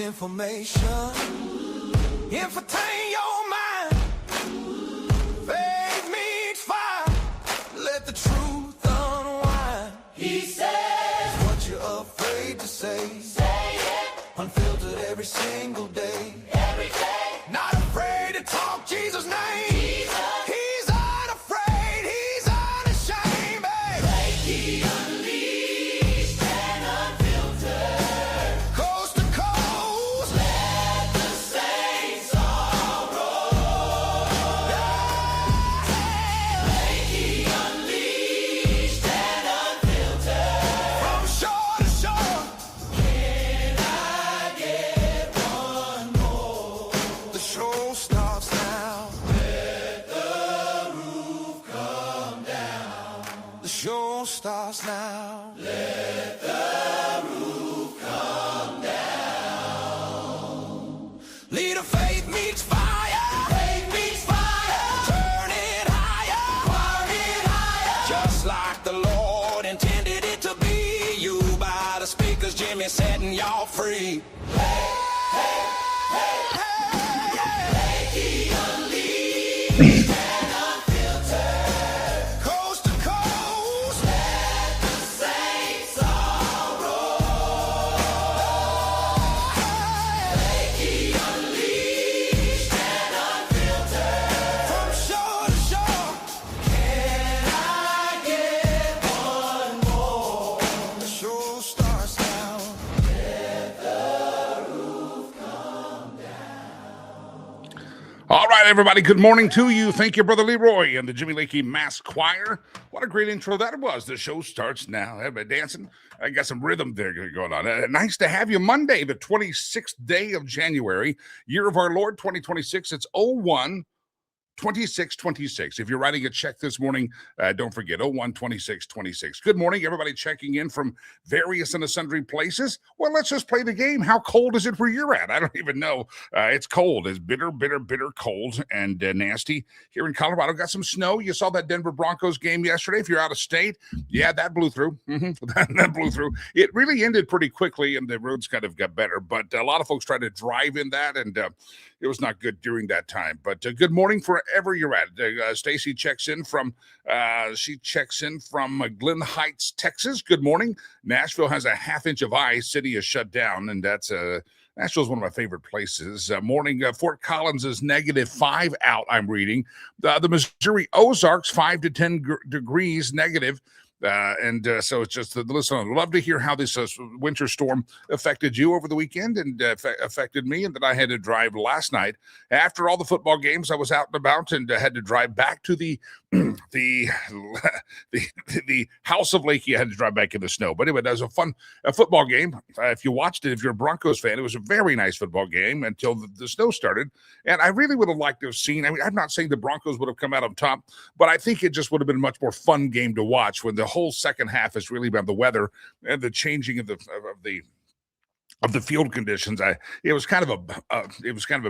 information. Entertain your mind. Faith meets fire. Let the truth unwind. He says what you're afraid to say. Say it. Unfiltered every single day. Every day. Not afraid to talk Jesus' name. Jesus. He's unafraid. He's unashamed. Lakey unleashed and unfiltered. Coast to coast. Let the saints all roll. Yeah. Lakey unleashed and unfiltered. From shore to shore. Can I get one more? The show starts now. Let the roof come down. The show starts now. Let the roof come down. Lead of faith meets fire. Faith meets fire. Turn it higher. Choir it higher. Just like the Lord intended it to be. You by the speakers, Jimmy setting y'all free. Lakey unleashed and unfiltered. Coast to coast. Let the saints all roll. Lakey unleashed and unfiltered. From shore to shore. Can I get one more? The show starts now. Let the roof come down. All right, everybody, good morning to you. Thank you, Brother Leroy and the Jimmy Lakey Mass Choir. What a great intro that was. The show starts now. Everybody dancing. I got some rhythm there going on. Nice to have you Monday, the 26th day of January, year of our Lord, 2026. It's 01-26-26. If you're writing a check this morning, don't forget 01-26-26. Good morning, everybody checking in from various and sundry places. Well, let's just play the game. How cold is it where you're at? I don't even know. It's cold. It's bitter, bitter, bitter cold and nasty here in Colorado. Got some snow. You saw that Denver Broncos game yesterday. If you're out of state, yeah, that blew through. That blew through. It really ended pretty quickly, and the roads kind of got better. But a lot of folks tried to drive in that, and it was not good during that time. But good morning wherever you're at. Stacy checks in from Glen Heights, Texas. Good morning. Nashville has a half inch of ice. City is shut down, and Nashville's one of my favorite places. Morning. Fort Collins is -5 out. I'm reading. The Missouri Ozarks 5 to 10 degrees negative. So it's just, listen, I'd love to hear how this winter storm affected you over the weekend and affected me, and that I had to drive last night. After all the football games, I was out and about and had to drive back to the house of Lakey. I had to drive back in the snow. But anyway, that was a football game. If you watched it, if you're a Broncos fan, it was a very nice football game until the snow started. And I really would have liked to have seen, I mean, I'm not saying the Broncos would have come out on top, but I think it just would have been a much more fun game to watch when the whole second half is really about the weather and the changing of the field conditions. It was kind of a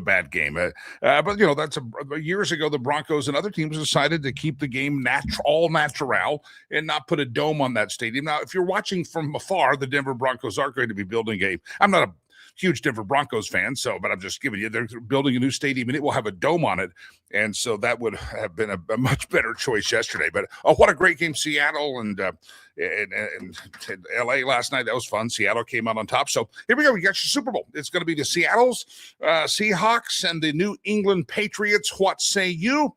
bad game. But you know, that's years ago. The Broncos and other teams decided to keep the game all natural and not put a dome on that stadium. Now, if you're watching from afar, the Denver Broncos are going to be building I'm not a huge Denver Broncos fan, but I'm just giving you, they're building a new stadium and it will have a dome on it. And so that would have been a much better choice yesterday. But what a great game. Seattle and LA last night. That was fun. Seattle came out on top. So here we go. We got your Super Bowl. It's going to be the Seattle's Seahawks and the New England Patriots. What say you?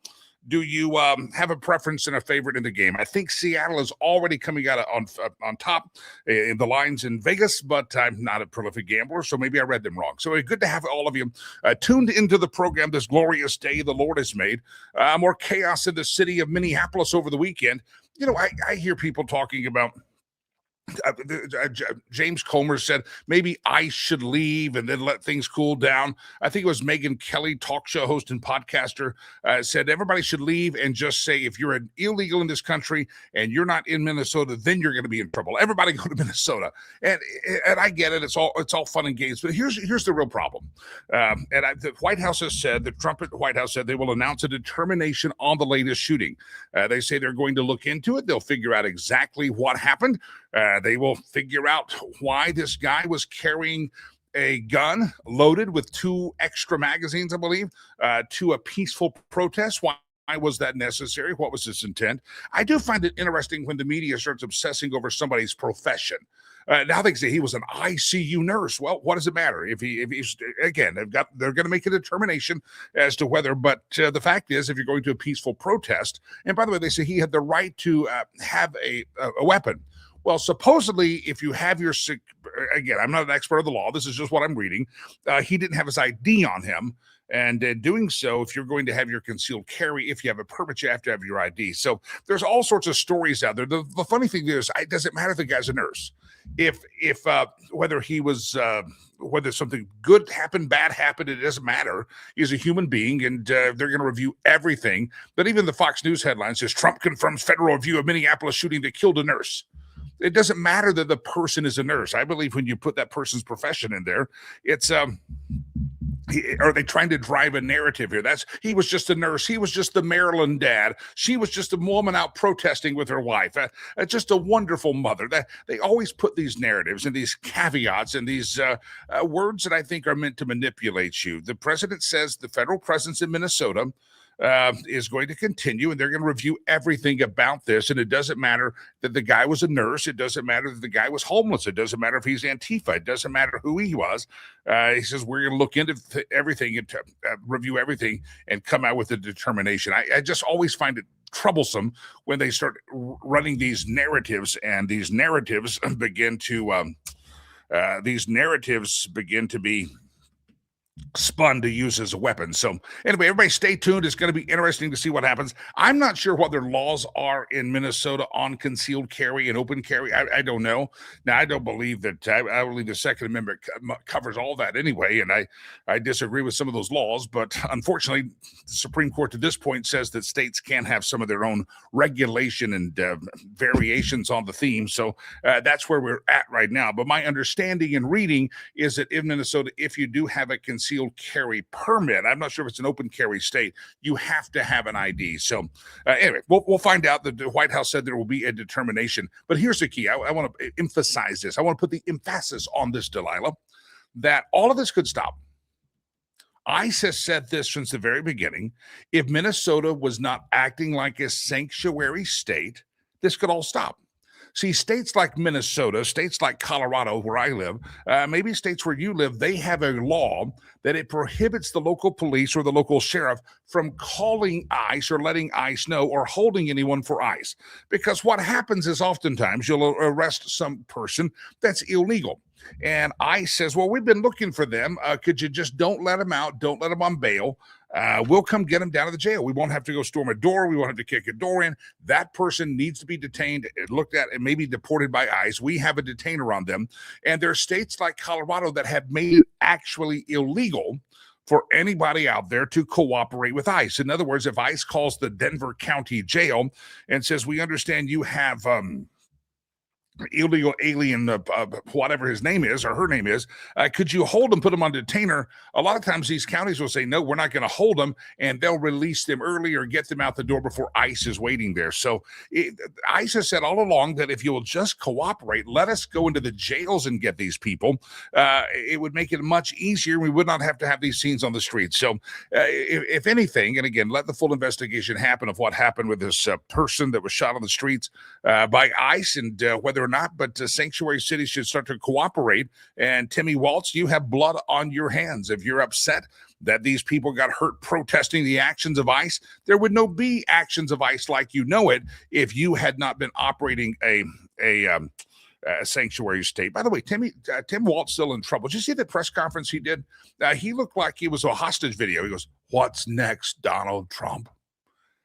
Do you have a preference and a favorite in the game? I think Seattle is already coming out on top in the lines in Vegas, but I'm not a prolific gambler, so maybe I read them wrong. So good to have all of you tuned into the program this glorious day the Lord has made. More chaos in the city of Minneapolis over the weekend. You know, I hear people talking about James Comer said maybe ICE should leave and then let things cool down. I think it was Megyn Kelly, talk show host and podcaster, said everybody should leave and just say if you're an illegal in this country and you're not in Minnesota, then you're going to be in trouble. Everybody go to Minnesota. And I get it. It's all fun and games. But here's the real problem. The White House has said, the Trump White House said they will announce a determination on the latest shooting. They say they're going to look into it. They'll figure out exactly what happened. They will figure out why this guy was carrying a gun loaded with 2 extra magazines, I believe, to a peaceful protest. Why was that necessary? What was its intent? I do find it interesting when the media starts obsessing over somebody's profession. Now they say he was an ICU nurse. Well, what does it matter if he's again? They're going to make a determination as to whether. But the fact is, if you're going to a peaceful protest, and by the way, they say he had the right to have a weapon. Well, supposedly, if you have your again, I'm not an expert of the law. This is just what I'm reading. He didn't have his ID on him. And in doing so, if you're going to have your concealed carry, if you have a permit, you have to have your ID. So there's all sorts of stories out there. The funny thing is, it doesn't matter if the guy's a nurse. If whether he was, whether something good happened, bad happened, it doesn't matter. He's a human being, and they're going to review everything. But even the Fox News headline says, Trump confirms federal review of Minneapolis shooting that killed a nurse. It doesn't matter that the person is a nurse. I believe when you put that person's profession in there, it's are they trying to drive a narrative here? He was just a nurse. He was just the Maryland dad. She was just a woman out protesting with her wife. Just a wonderful mother. They always put these narratives and these caveats and these words that I think are meant to manipulate you. The president says the federal presence in Minnesota is going to continue, and they're going to review everything about this. And it doesn't matter that the guy was a nurse. It doesn't matter that the guy was homeless. It doesn't matter if he's Antifa. It doesn't matter who he was. He says, we're going to look into everything and review everything and come out with a determination. I just always find it troublesome when they start running these narratives, and these narratives begin to be spun to use as a weapon. So anyway, everybody stay tuned. It's going to be interesting to see what happens. I'm not sure what their laws are in Minnesota on concealed carry and open carry. I don't know. Now, I don't believe that. I believe the Second Amendment covers all that anyway, and I disagree with some of those laws. But unfortunately, the Supreme Court to this point says that states can have some of their own regulation and variations on the theme. So that's where we're at right now. But my understanding and reading is that in Minnesota, if you do have a concealed carry permit, I'm not sure if it's an open carry state, you have to have an ID. So anyway, we'll find out. The White House said there will be a determination. But here's the key. I want to emphasize this. I want to put the emphasis on this, Delilah, that all of this could stop. ICE has said this since the very beginning. If Minnesota was not acting like a sanctuary state, this could all stop. See, states like Minnesota, states like Colorado, where I live, maybe states where you live, they have a law that it prohibits the local police or the local sheriff from calling ICE or letting ICE know or holding anyone for ICE. Because what happens is oftentimes you'll arrest some person that's illegal. And ICE says, well, we've been looking for them. Could you just don't let them out? Don't let them on bail. We'll come get them down to the jail. We won't have to go storm a door. We won't have to kick a door in. That person needs to be detained, looked at, and maybe deported by ICE. We have a detainer on them. And there are states like Colorado that have made it actually illegal for anybody out there to cooperate with ICE. In other words, if ICE calls the Denver County Jail and says, we understand you have illegal alien, whatever his name is or her name is, could you hold them, put them on detainer? A lot of times these counties will say, no, we're not going to hold them, and they'll release them early or get them out the door before ICE is waiting there. So ICE has said all along that if you will just cooperate, let us go into the jails and get these people, it would make it much easier. We would not have to have these scenes on the streets. So if anything, and again, let the full investigation happen of what happened with this person that was shot on the streets by ICE, and whether or not, but sanctuary cities should start to cooperate. And Timmy Waltz, you have blood on your hands. If you're upset that these people got hurt protesting the actions of ICE, there would no be actions of ICE like you know it if you had not been operating a sanctuary state. By the way, Tim Waltz still in trouble. Did you see the press conference he did? He looked like he was a hostage video. He goes, "What's next, Donald Trump?"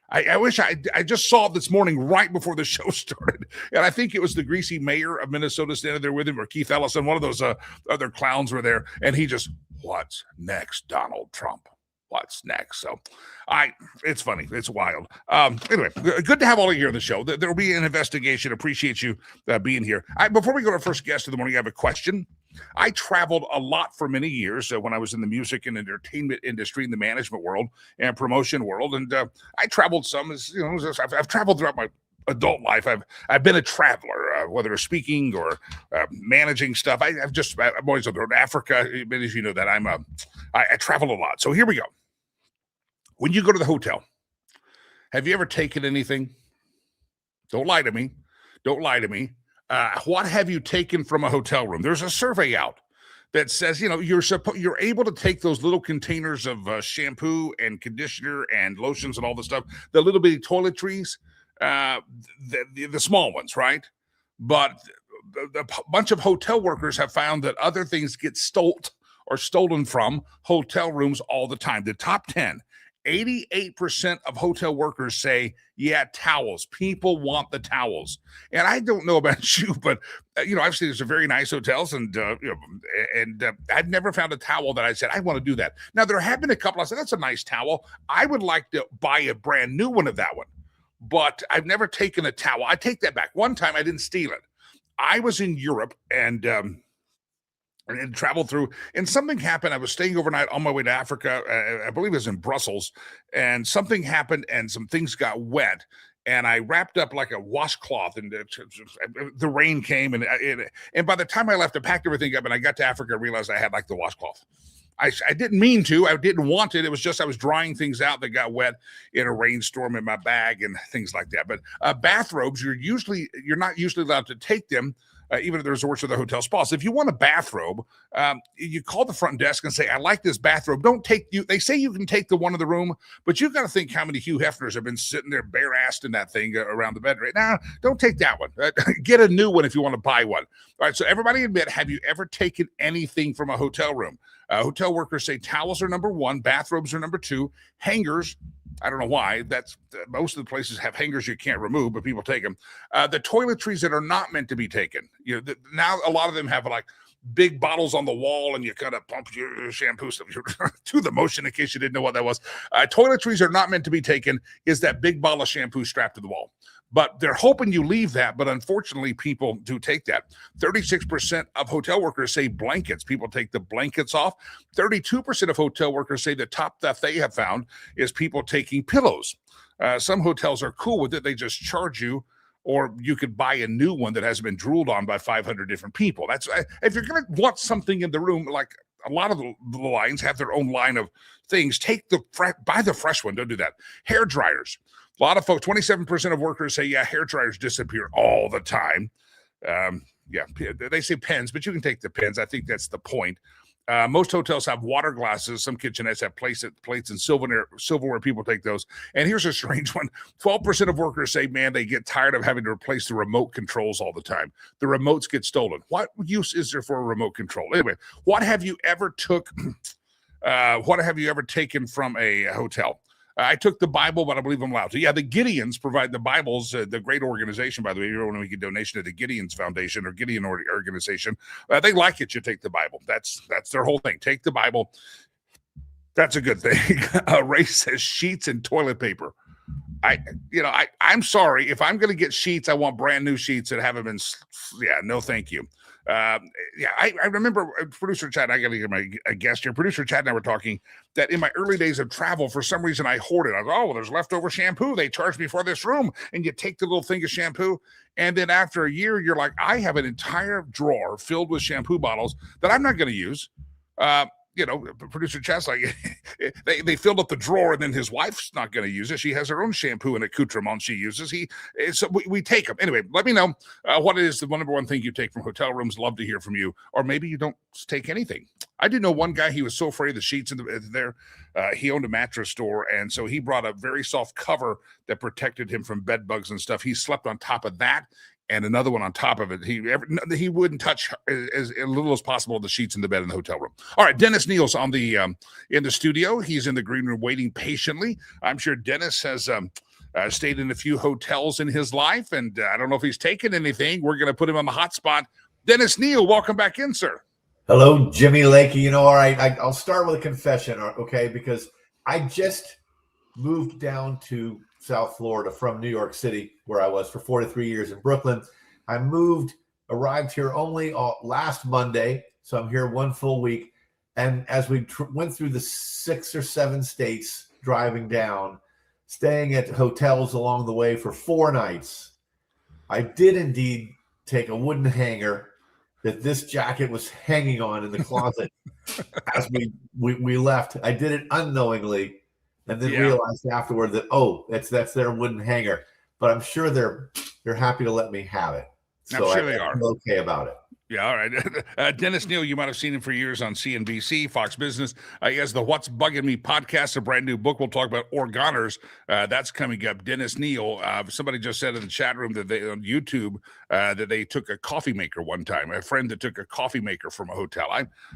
I wish I just saw it this morning right before the show started. And I think it was the greasy mayor of Minnesota standing there with him, or Keith Ellison, one of those other clowns were there. And he just, "What's next, Donald Trump? What's next?" So it's funny. It's wild. Anyway, good to have all of you here on the show. There will be an investigation. Appreciate you being here. Before we go to our first guest of the morning, I have a question. I traveled a lot for many years when I was in the music and entertainment industry, in the management world and promotion world. And I traveled some, as you know, I've traveled throughout my adult life, I've been a traveler, whether it's speaking or managing stuff. I'm always on the road. Africa, many of you know that I travel a lot. So here we go. When you go to the hotel, have you ever taken anything? Don't lie to me. Don't lie to me. What have you taken from a hotel room? There's a survey out that says, you're able to take those little containers of shampoo and conditioner and lotions and all the stuff, the little bitty toiletries, the small ones, right? But a bunch of hotel workers have found that other things get stolen from hotel rooms all the time. The top 10. 88% of hotel workers say, yeah, towels. People want the towels. And I don't know about you, but, I've seen some very nice hotels and I've never found a towel that I said, I want to do that. Now, there have been a couple. I said, that's a nice towel. I would like to buy a brand new one of that one, but I've never taken a towel. I take that back. One time I didn't steal it. I was in Europe and traveled through, and something happened. I was staying overnight on my way to Africa. I believe it was in Brussels, and something happened, and some things got wet. And I wrapped up like a washcloth, and the rain came, and by the time I left, I packed everything up, and I got to Africa, I realized I had like the washcloth. I didn't mean to. I didn't want it. It was just I was drying things out that got wet in a rainstorm in my bag and things like that. But bathrobes, you're not usually allowed to take them. Even at the resorts or the hotel spas. If you want a bathrobe, you call the front desk and say, I like this bathrobe. They say you can take the one in the room, but you've got to think how many Hugh Hefners have been sitting there bare-assed in that thing around the bed right now. Don't take that one. Get a new one if you want to buy one. All right, so everybody admit, have you ever taken anything from a hotel room? Hotel workers say towels are number one, bathrobes are number two, hangers, I don't know why. Most of the places have hangers you can't remove, but people take them. The toiletries that are not meant to be taken. Now a lot of them have like big bottles on the wall, and you kind of pump your shampoo stuff to the motion. In case you didn't know what that was, toiletries are not meant to be taken. Is that big bottle of shampoo strapped to the wall? But they're hoping you leave that. But unfortunately, people do take that. 36% of hotel workers say blankets. People take the blankets off. 32% of hotel workers say the top theft they have found is people taking pillows. Some hotels are cool with it. They just charge you, or you could buy a new one that hasn't been drooled on by 500 different people. That's if you're going to want something in the room, like a lot of the lines have their own line of things. Buy the fresh one. Don't do that. Hair dryers. A lot of folks, 27% of workers say, yeah, hair dryers disappear all the time. They say pens, but you can take the pens. I think that's the point. Most hotels have water glasses. Some kitchenettes have plates and silverware. People take those. And here's a strange one. 12% of workers say, man, they get tired of having to replace the remote controls all the time. The remotes get stolen. What use is there for a remote control? Anyway, what have you ever taken from a hotel? I took the Bible, but I believe I'm allowed to. Yeah, the Gideons provide the Bibles, the great organization, by the way. You want to make a donation to the Gideons Foundation or Gideon organization. They like it. You take the Bible. That's their whole thing. Take the Bible. That's a good thing. Ray says sheets and toilet paper. I'm sorry. If I'm going to get sheets, I want brand new sheets that haven't been. Yeah, no, thank you. I remember producer Chad. I got to get a guest here. Producer Chad and I were talking that in my early days of travel, for some reason I hoarded. I go, there's leftover shampoo. They charged me for this room, and you take the little thing of shampoo, and then after a year, you're like, I have an entire drawer filled with shampoo bottles that I'm not going to use. Producer Chad's like, they filled up the drawer, and then his wife's not going to use it. She has her own shampoo and accoutrement she uses. So we take them. Anyway, let me know what is the number one thing you take from hotel rooms. Love to hear from you. Or maybe you don't take anything. I did know one guy, he was so afraid of the sheets in there. He owned a mattress store, and so he brought a very soft cover that protected him from bed bugs and stuff. He slept on top of that and another one on top of it. He wouldn't touch as little as possible the sheets in the bed in the hotel room. All right, Dennis Neal's on the in the studio. He's in the green room waiting patiently. I'm sure Dennis has stayed in a few hotels in his life, and I don't know if he's taken anything. We're going to put him on the hot spot. Dennis Neal, welcome back in, sir. Hello, Jimmy Lakey. All right, I'll start with a confession, okay, because I just moved down to South Florida from New York City, where I was for 43 years in Brooklyn. I arrived here only last Monday, so I'm here one full week. And as we went through the 6 or 7 states driving down, staying at hotels along the way for 4 nights, I did indeed take a wooden hanger that this jacket was hanging on in the closet as we left. I did it unknowingly, and then realized afterward that that's their wooden hanger. But I'm sure they're happy to let me have it. So I'm sure they are. I'm okay about it. Yeah, all right. Dennis Neal, you might have seen him for years on CNBC, Fox Business. He has the What's Bugging Me podcast, a brand new book. We'll talk about Oregoners. That's coming up. Dennis Neal, somebody just said in the chat room that they on YouTube that they took a coffee maker one time. A friend that took a coffee maker from a hotel.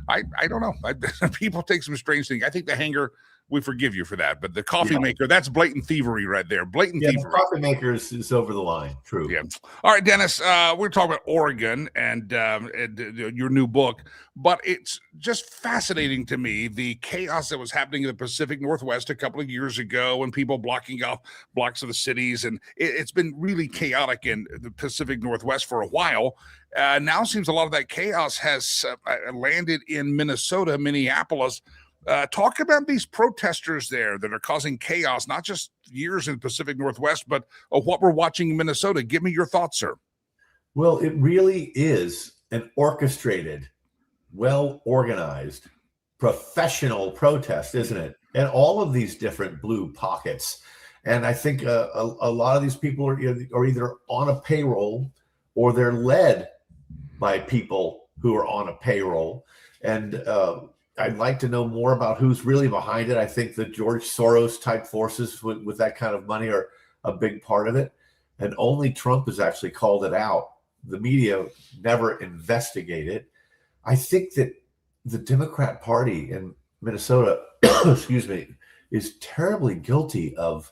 I don't know. People take some strange things. I think the hanger, we forgive you for that. But the coffee maker, that's blatant thievery right there. Blatant thievery. The coffee maker is over the line. True. Yeah. All right, Dennis, we're talking about Oregon and your new book, but it's just fascinating to me, the chaos that was happening in the Pacific Northwest a couple of years ago and people blocking off blocks of the cities. And it's been really chaotic in the Pacific Northwest for a while. Now it seems a lot of that chaos has landed in Minnesota, Minneapolis. Talk about these protesters there that are causing chaos, not just years in the Pacific Northwest, but what we're watching in Minnesota. Give me your thoughts, sir. Well, it really is an orchestrated, well-organized, professional protest, isn't it? And all of these different blue pockets. And I think a lot of these people are either on a payroll or they're led by people who are on a payroll. And I'd like to know more about who's really behind it. I think the George Soros type forces with that kind of money are a big part of it. And only Trump has actually called it out. The media never investigated. I think that the Democrat Party in Minnesota, excuse me, is terribly guilty of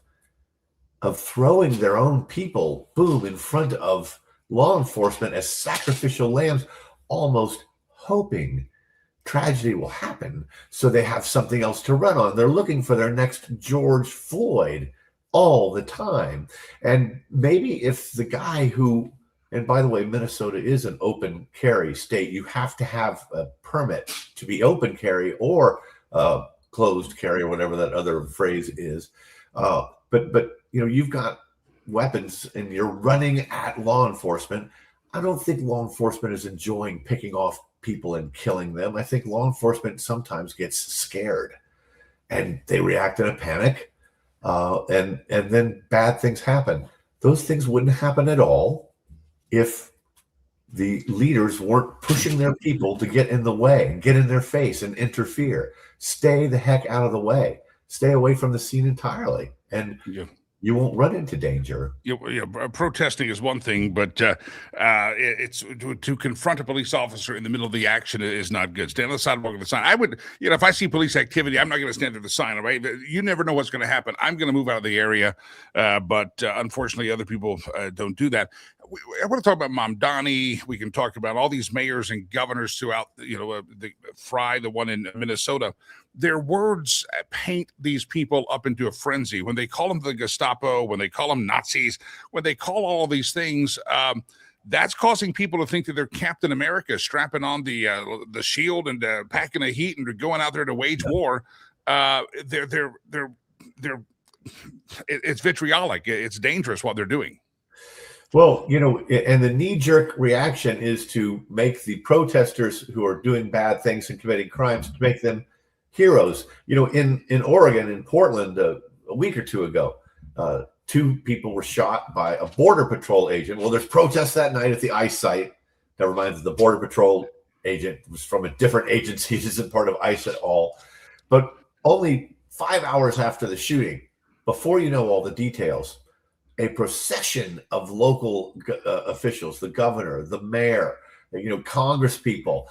throwing their own people, boom, in front of law enforcement as sacrificial lambs, almost hoping tragedy will happen so they have something else to run on. They're looking for their next George Floyd all the time. And maybe if the guy who, and by the way, Minnesota is an open carry state. You have to have a permit to be open carry or closed carry or whatever that other phrase is. But you've got weapons and you're running at law enforcement. I don't think law enforcement is enjoying picking off people and killing them. I think law enforcement sometimes gets scared and they react in a panic, and then bad things happen. Those things wouldn't happen at all if the leaders weren't pushing their people to get in the way and get in their face and interfere. Stay the heck out of the way. Stay away from the scene entirely. And you won't run into danger. Protesting is one thing, but it's to confront a police officer in the middle of the action is not good. Stand on the sidewalk of the sign. I would, if I see police activity, I'm not going to stand at the sign. Right? You never know what's going to happen. I'm going to move out of the area, but unfortunately, other people don't do that. I want to talk about Mamdani. We can talk about all these mayors and governors throughout, the Fry, the one in Minnesota. Their words paint these people up into a frenzy. When they call them the Gestapo, when they call them Nazis, when they call all these things, that's causing people to think that they're Captain America, strapping on the shield and packing the heat and going out there to wage war. It's vitriolic. It's dangerous what they're doing. Well, and the knee-jerk reaction is to make the protesters who are doing bad things and committing crimes, to make them heroes. In Oregon, in Portland, a week or two ago, 2 people were shot by a Border Patrol agent. Well, there's protests that night at the ICE site. Never mind that the Border Patrol agent was from a different agency. He isn't part of ICE at all. But only 5 hours after the shooting, before you know all the details, a procession of local officials, the governor, the mayor, Congress people,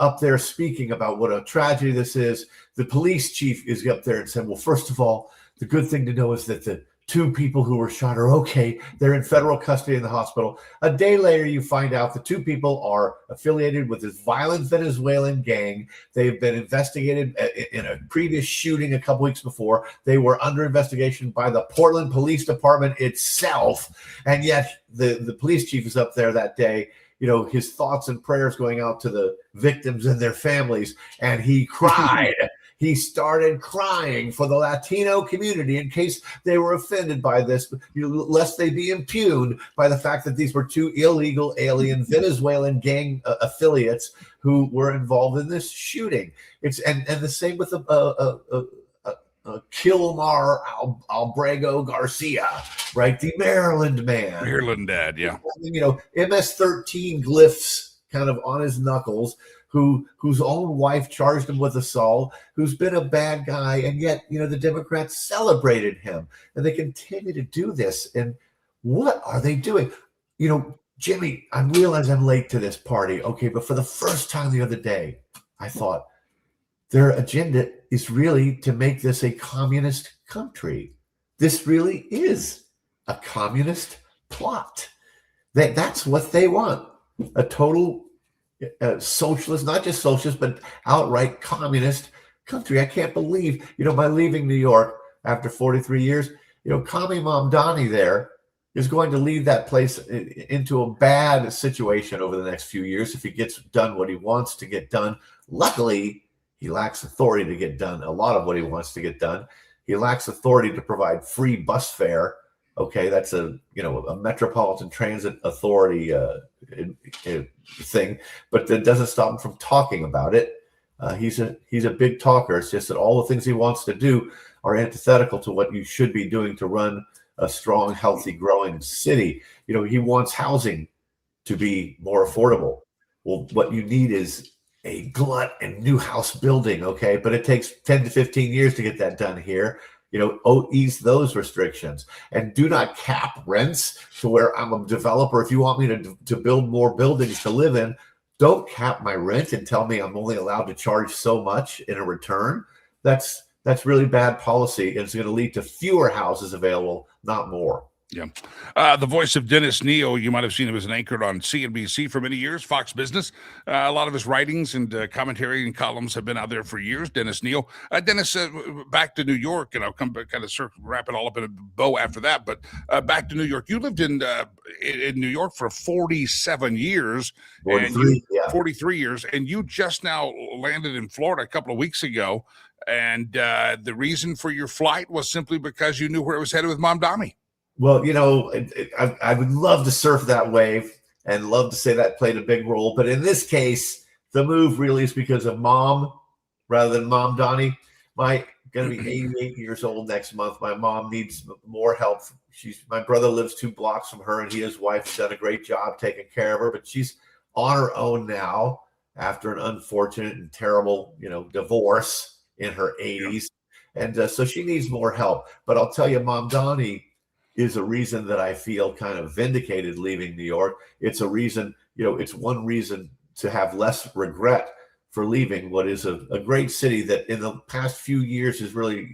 up there speaking about what a tragedy this is. The police chief is up there and said, well, first of all, the good thing to know is that the 2 people who were shot are okay. They're in federal custody in the hospital. A day later, you find out the 2 people are affiliated with this violent Venezuelan gang. They've been investigated in a previous shooting a couple weeks before. They were under investigation by the Portland Police Department itself. And yet the police chief is up there that day, his thoughts and prayers going out to the victims and their families. And he cried. he started crying for the Latino community in case they were offended by this, lest they be impugned by the fact that these were two illegal alien Venezuelan gang affiliates who were involved in this shooting. And the same with Kilmar Albrego Garcia, right? The Maryland man. Maryland dad, yeah. MS-13 glyphs kind of on his knuckles, whose own wife charged him with assault, who's been a bad guy, and yet, the Democrats celebrated him, and they continue to do this. And what are they doing? Jimmy, I realize I'm late to this party, okay, but for the first time the other day, I thought, their agenda is really to make this a communist country. This really is a communist plot. That's what they want. A total socialist, not just socialist, but outright communist country. I can't believe, by leaving New York after 43 years, Commie Mamdani there is going to lead that place into a bad situation over the next few years if he gets done what he wants to get done. Luckily, he lacks authority to get done a lot of what he wants to get done. He lacks authority to provide free bus fare. Okay, that's a Metropolitan Transit Authority thing, but that doesn't stop him from talking about it. He's a big talker. It's just that all the things he wants to do are antithetical to what you should be doing to run a strong, healthy, growing city. He wants housing to be more affordable. Well, what you need is a glut and new house building, okay? But it takes 10 to 15 years to get that done here. Ease those restrictions, and do not cap rents to where I'm a developer. If you want me to build more buildings to live in, don't cap my rent and tell me I'm only allowed to charge so much in a return. That's really bad policy, and it's going to lead to fewer houses available, not more. Yeah. The voice of Dennis Neal, you might have seen him as an anchor on CNBC for many years, Fox Business. A lot of his writings and commentary and columns have been out there for years. Dennis Neal. Dennis, back to New York, and I'll come back, kind of wrap it all up in a bow after that. But back to New York. You lived in New York for 47 years. 43 years. And you just now landed in Florida a couple of weeks ago. And the reason for your flight was simply because you knew where it was headed with Mamdani. Well, I would love to surf that wave and love to say that played a big role. But in this case, the move really is because of Mom rather than Mamdani. My going to be 88 years old next month. My mom needs more help. My brother lives 2 blocks from her, and he and his wife have done a great job taking care of her. But she's on her own now after an unfortunate and terrible, divorce in her 80s. And so she needs more help. But I'll tell you, Mamdani is a reason that I feel kind of vindicated leaving New York. It's a reason, it's one reason to have less regret for leaving what is a great city that in the past few years has really,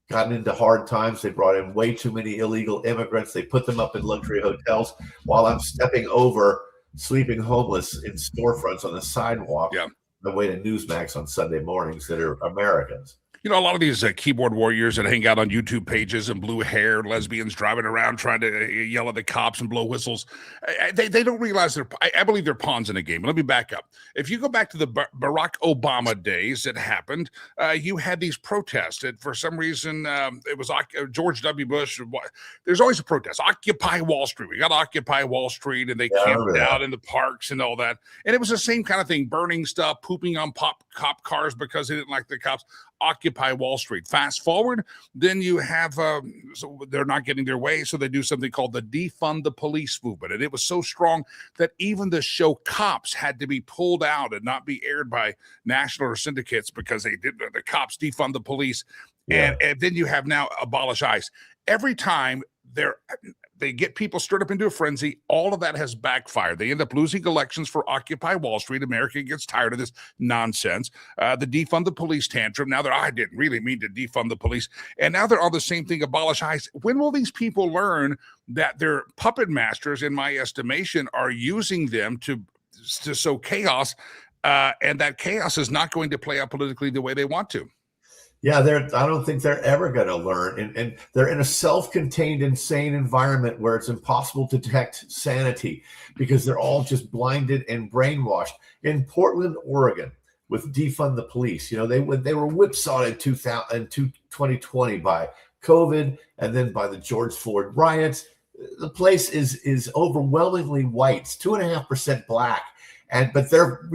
gotten into hard times. They brought in way too many illegal immigrants. They put them up in luxury hotels while I'm stepping over, sleeping homeless in storefronts on the sidewalk. Yeah. The way to Newsmax on Sunday mornings that are Americans. A lot of these keyboard warriors that hang out on YouTube pages and blue hair lesbians driving around trying to yell at the cops and blow whistles. They don't realize I believe they're pawns in a game. Let me back up. If you go back to the Barack Obama days that happened, you had these protests. And for some reason, it was George W. Bush. There's always a protest. Occupy Wall Street. We got to occupy Wall Street, and they camped out in the parks and all that. And it was the same kind of thing, burning stuff, pooping on cop cars because they didn't like the cops. Occupy Wall Street. Fast forward, then you have, so they're not getting their way, so they do something called the defund the police movement. And it was so strong that even the show Cops had to be pulled out and not be aired by national or syndicates because the cops defund the police. Yeah. And then you have now Abolish ICE. Every time they get people stirred up into a frenzy, all of that has backfired. They end up losing elections for Occupy Wall Street. America gets tired of this nonsense. The defund the police tantrum. Now I didn't really mean to defund the police. And now they're on the same thing, Abolish ICE. When will these people learn that their puppet masters, in my estimation, are using them to sow chaos, and that chaos is not going to play out politically the way they want to? Yeah, I don't think they're ever going to learn. And they're in a self-contained, insane environment where it's impossible to detect sanity because they're all just blinded and brainwashed. In Portland, Oregon, with defund the police. They were whipsawed in 2020 by COVID and then by the George Floyd riots. The place is overwhelmingly white. It's 2.5% black, but they're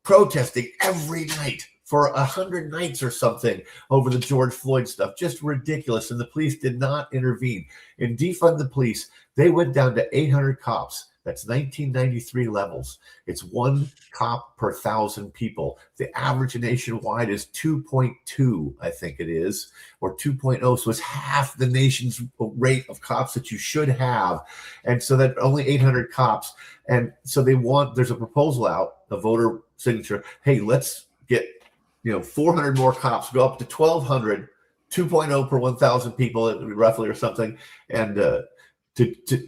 protesting every night for 100 nights or something over the George Floyd stuff. Just ridiculous. And the police did not intervene. In defund the police, they went down to 800 cops. That's 1993 levels. It's 1 cop per 1,000 people. The average nationwide is 2.2, I think it is, or 2.0. So it's half the nation's rate of cops that you should have. And so that only 800 cops. And so there's a proposal out, a voter signature. Hey, let's get 400 more cops, go up to 1,200, 2.0 per 1,000 people roughly or something. And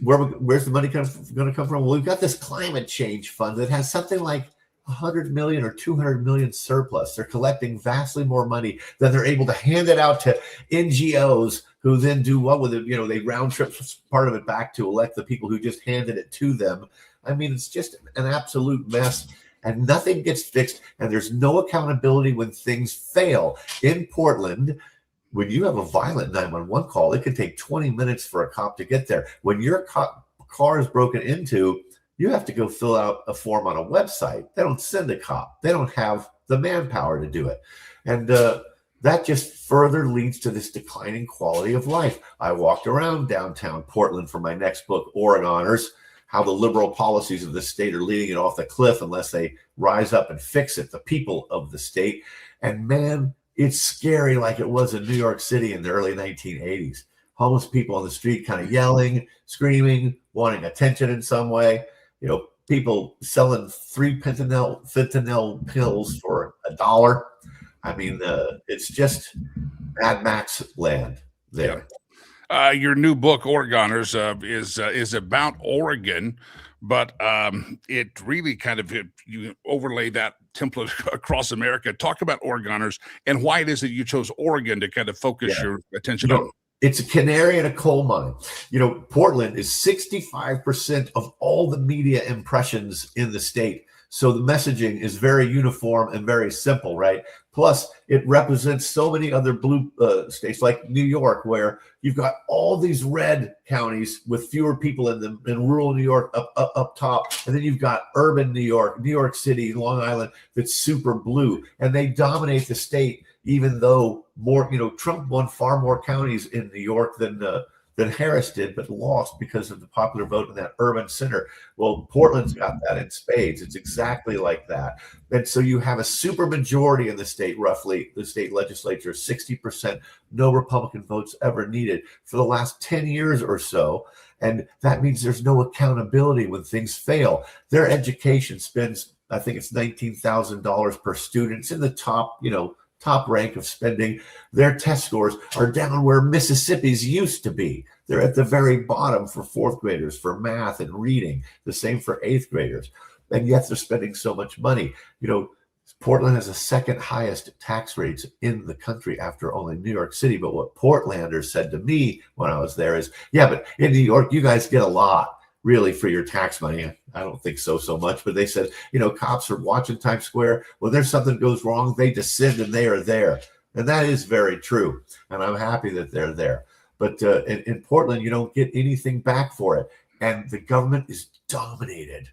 where's the money going to come from? Well, we've got this climate change fund that has something like 100 million or 200 million surplus. They're collecting vastly more money than they're able to hand it out to NGOs who then do what with it? They round trip part of it back to elect the people who just handed it to them. I mean, it's just an absolute mess. And nothing gets fixed, and there's no accountability when things fail. In Portland, when you have a violent 911 call, it can take 20 minutes for a cop to get there. When your car is broken into, you have to go fill out a form on a website. They don't send a cop. They don't have the manpower to do it. And that just further leads to this declining quality of life. I walked around downtown Portland for my next book, Oregoners, how the liberal policies of the state are leading it off the cliff unless they rise up and fix it, the people of the state. And man, it's scary like it was in New York City in the early 1980s. Homeless people on the street kind of yelling, screaming, wanting attention in some way. People selling 3 fentanyl pills for $1. I mean, it's just Mad Max land there. Yeah. Your new book, Oregoners, is about Oregon, but it really kind of you overlay that template across America. Talk about Oregoners and why it is that you chose Oregon to kind of focus your attention on. It's a canary in a coal mine. Portland is 65% of all the media impressions in the state. So the messaging is very uniform and very simple, right? Plus, it represents so many other blue states like New York, where you've got all these red counties with fewer people in them, in rural New York up top. And then you've got urban New York City, Long Island, that's super blue. And they dominate the state, even though Trump won far more counties in New York than Harris did, but lost because of the popular vote in that urban center. Well, Portland's got that in spades. It's exactly like that. And so you have a super majority in the state, roughly, the state legislature, 60%, no Republican votes ever needed for the last 10 years or so. And that means there's no accountability when things fail. Their education spends, I think it's $19,000 per student. It's in the top rank of spending. Their test scores are down where Mississippi's used to be. They're at the very bottom for 4th graders for math and reading, the same for 8th graders. And yet they're spending so much money. Portland has the second highest tax rates in the country after only New York City. But what Portlanders said to me when I was there is, yeah, but in New York, you guys get a lot really for your tax money. I don't think so much, but they said, cops are watching Times Square. When there's something goes wrong, they descend and they are there. And that is very true. And I'm happy that they're there. But in Portland, you don't get anything back for it. And the government is dominated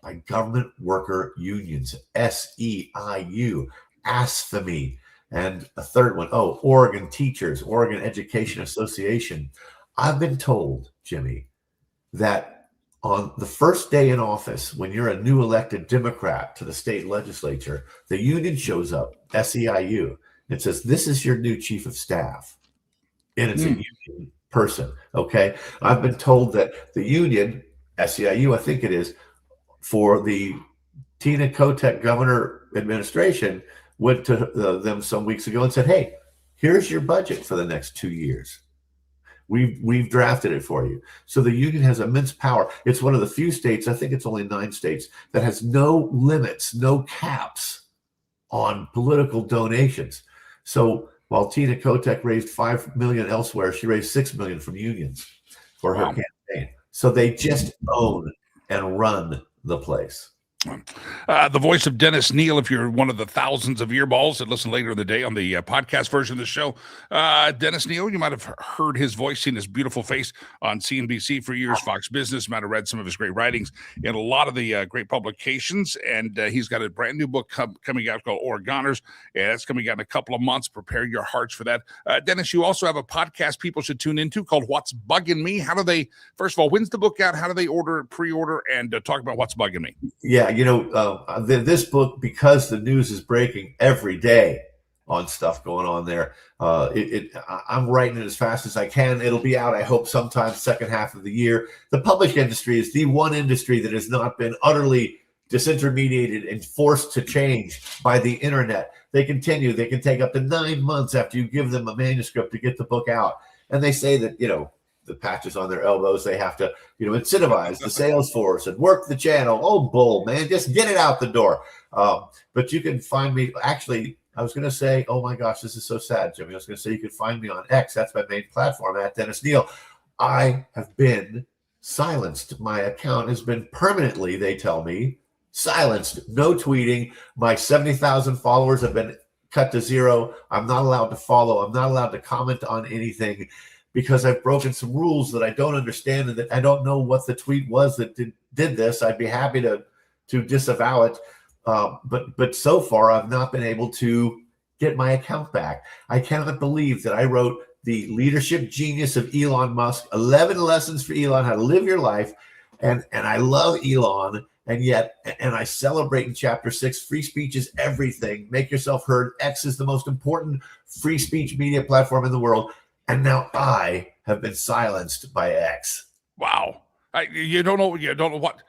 by government worker unions, SEIU, ASFME, and a third one, Oregon Teachers, Oregon Education Association. I've been told, Jimmy, that on the first day in office, when you're a new elected Democrat to the state legislature, the union shows up, SEIU. It says, this is your new chief of staff. And it's a union person, okay? I've been told that the union, SEIU, I think it is, for the Tina Kotek governor administration, went to them some weeks ago and said, hey, here's your budget for the next 2 years. We've drafted it for you. So the union has immense power. It's one of the few states, I think it's only 9 states, that has no limits, no caps on political donations. So while Tina Kotek raised $5 million elsewhere, she raised $6 million from unions for her campaign. So they just own and run the place. The voice of Dennis Neal, if you're one of the thousands of earballs that listen later in the day on the podcast version of the show. Dennis Neal, you might have heard his voice, seen his beautiful face on CNBC for years, Fox Business, might have read some of his great writings in a lot of the great publications. And he's got a brand new book coming out called Oregoners. And that's coming out in a couple of months. Prepare your hearts for that. Dennis, you also have a podcast people should tune into called What's Bugging Me. How do they, first of all, when's the book out? How do they pre-order, and talk about what's bugging me? Yeah, this book, because the news is breaking every day on stuff going on there, I'm writing it as fast as I can. It'll be out, I hope, sometime second half of the year. The public industry is the one industry that has not been utterly disintermediated and forced to change by the internet. They continue. They can take up to 9 months after you give them a manuscript to get the book out. And they say that, the patches on their elbows, they have to, incentivize the sales force and work the channel. Oh, bull, man, just get it out the door. But you can find me. Actually, I was going to say, oh my gosh, this is so sad, Jimmy. I was going to say you can find me on X. That's my main platform, at Dennis Neal. I have been silenced. My account has been permanently, they tell me, silenced. No tweeting. My 70,000 followers have been cut to zero. I'm not allowed to follow. I'm not allowed to comment on anything, because I've broken some rules that I don't understand, and that I don't know what the tweet was that did this. I'd be happy to disavow it. But so far, I've not been able to get my account back. I cannot believe that I wrote The Leadership Genius of Elon Musk, 11 lessons for Elon, how to live your life. And I love Elon. And I celebrate in chapter 6, free speech is everything. Make yourself heard. X is the most important free speech media platform in the world. And now I have been silenced by X. Wow. You don't know what.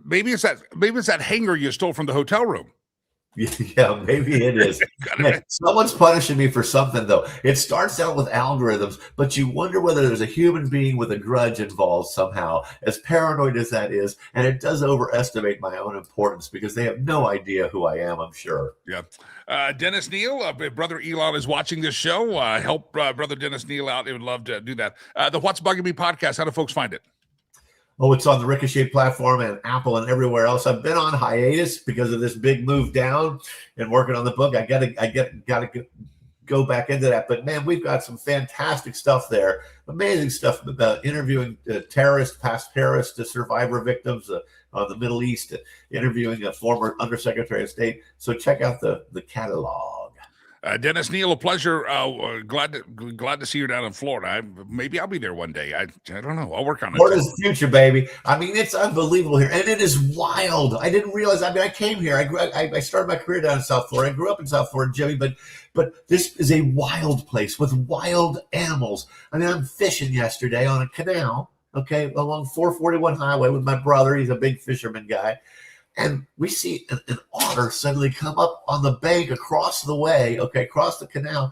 Maybe it's that hanger you stole from the hotel room. Yeah, maybe it is. Someone's punishing me for something, though. It starts out with algorithms, but you wonder whether there's a human being with a grudge involved somehow, as paranoid as that is. And it does overestimate my own importance, because they have no idea who I am, I'm sure. Yeah. Dennis Neal, Brother Elon is watching this show. Help Brother Dennis Neal out. They would love to do that. The What's Bugging Me podcast, how do folks find it? Oh, it's on the Ricochet platform and Apple and everywhere else. I've been on hiatus because of this big move down and working on the book. I gotta go back into that. But man, we've got some fantastic stuff there. Amazing stuff about interviewing terrorists, past terrorists, survivor victims of the Middle East, interviewing a former Undersecretary of State. So check out the catalog. Dennis Neal, a pleasure. Glad to see you down in Florida. Maybe I'll be there one day. I don't know. I'll work on it. Florida's the future, baby. I mean, it's unbelievable here, and it is wild. I didn't realize. I mean, I came here. I started my career down in South Florida. I grew up in South Florida, Jimmy, but this is a wild place with wild animals. I mean, I'm fishing yesterday on a canal, along 441 highway with my brother. He's a big fisherman guy. And we see an otter suddenly come up on the bank across the way, across the canal,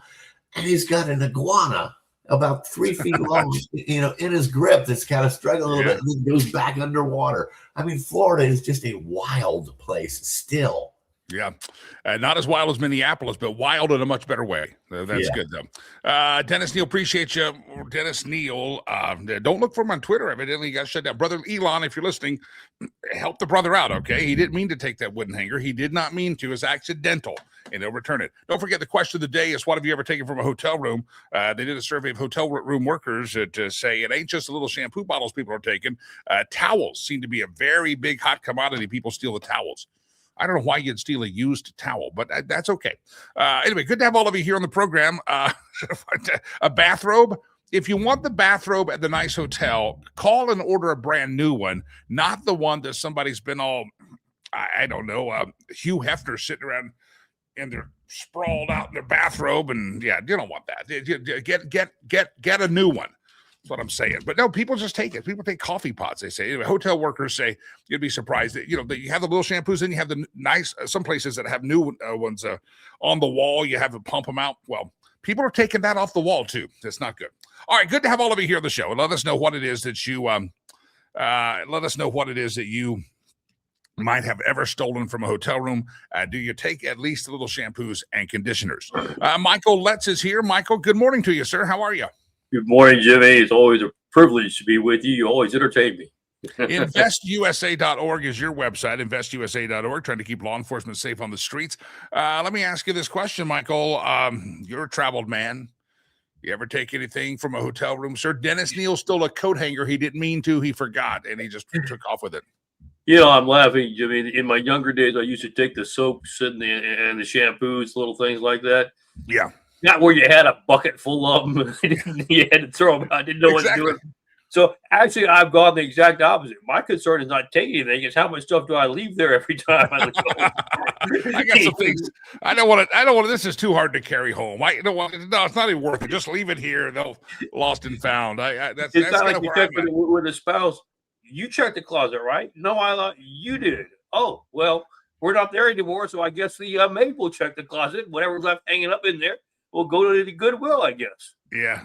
and he's got an iguana about 3 feet long, in his grip, that's kind of struggling a little bit, and then goes back underwater. I mean, Florida is just a wild place still. Yeah. Not as wild as Minneapolis, but wild in a much better way. That's good, though. Dennis Neal, appreciate you. Dennis Neal, don't look for him on Twitter. Evidently, he got shut down. Brother Elon, if you're listening, help the brother out, okay? He didn't mean to take that wooden hanger. He did not mean to. It's accidental, and they'll return it. Don't forget, the question of the day is, what have you ever taken from a hotel room? They did a survey of hotel room workers to say it ain't just the little shampoo bottles people are taking. Towels seem to be a very big hot commodity. People steal the towels. I don't know why you'd steal a used towel, but that's okay. Anyway, good to have all of you here on the program. A bathrobe. If you want the bathrobe at the nice hotel, call and order a brand new one, not the one that somebody's been all, I don't know, Hugh Hefner sitting around and they're sprawled out in their bathrobe. And you don't want that. Get a new one. That's what I'm saying. But no, people just take it. People take coffee pots, they say. Anyway, hotel workers say, you'd be surprised that, that you have the little shampoos, and you have the nice, some places that have new ones on the wall. You have to pump them out. Well, people are taking that off the wall too. That's not good. All right, good to have all of you here on the show. And let us know what it is that you, might have ever stolen from a hotel room. Do you take at least the little shampoos and conditioners? Michael Letts is here. Michael, good morning to you, sir. How are you? Good morning, Jimmy. It's always a privilege to be with you. You always entertain me. InvestUSA.org is your website, InvestUSA.org, trying to keep law enforcement safe on the streets. Let me ask you this question, Michael. You're a traveled man. You ever take anything from a hotel room? Sir Dennis Neal stole a coat hanger. He didn't mean to. He forgot, and he just took off with it. I'm laughing. I mean, in my younger days, I used to take the soaps and the shampoos, little things like that. Yeah. Not where you had a bucket full of them. You had to throw them out. I didn't know what to do with them. So actually, I've gone the exact opposite. My concern is not taking anything; it's how much stuff do I leave there every time I go. I got some things. I don't want to. This is too hard to carry home. I don't want. No, it's not even worth it. Just leave it here. They'll lost and found. That's kind of like you check with a spouse. You checked the closet, right? No, I thought you did. Oh, well, we're not there anymore, so I guess the maid will check the closet. Whatever's left hanging up in there, we'll go to the Goodwill, I guess. Yeah.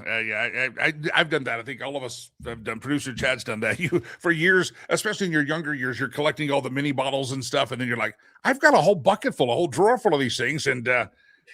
I've done that. I think all of us have done. Producer Chad's done that. You for years, especially in your younger years, you're collecting all the mini bottles and stuff, and then you're like, I've got a whole bucket full, a whole drawer full of these things, and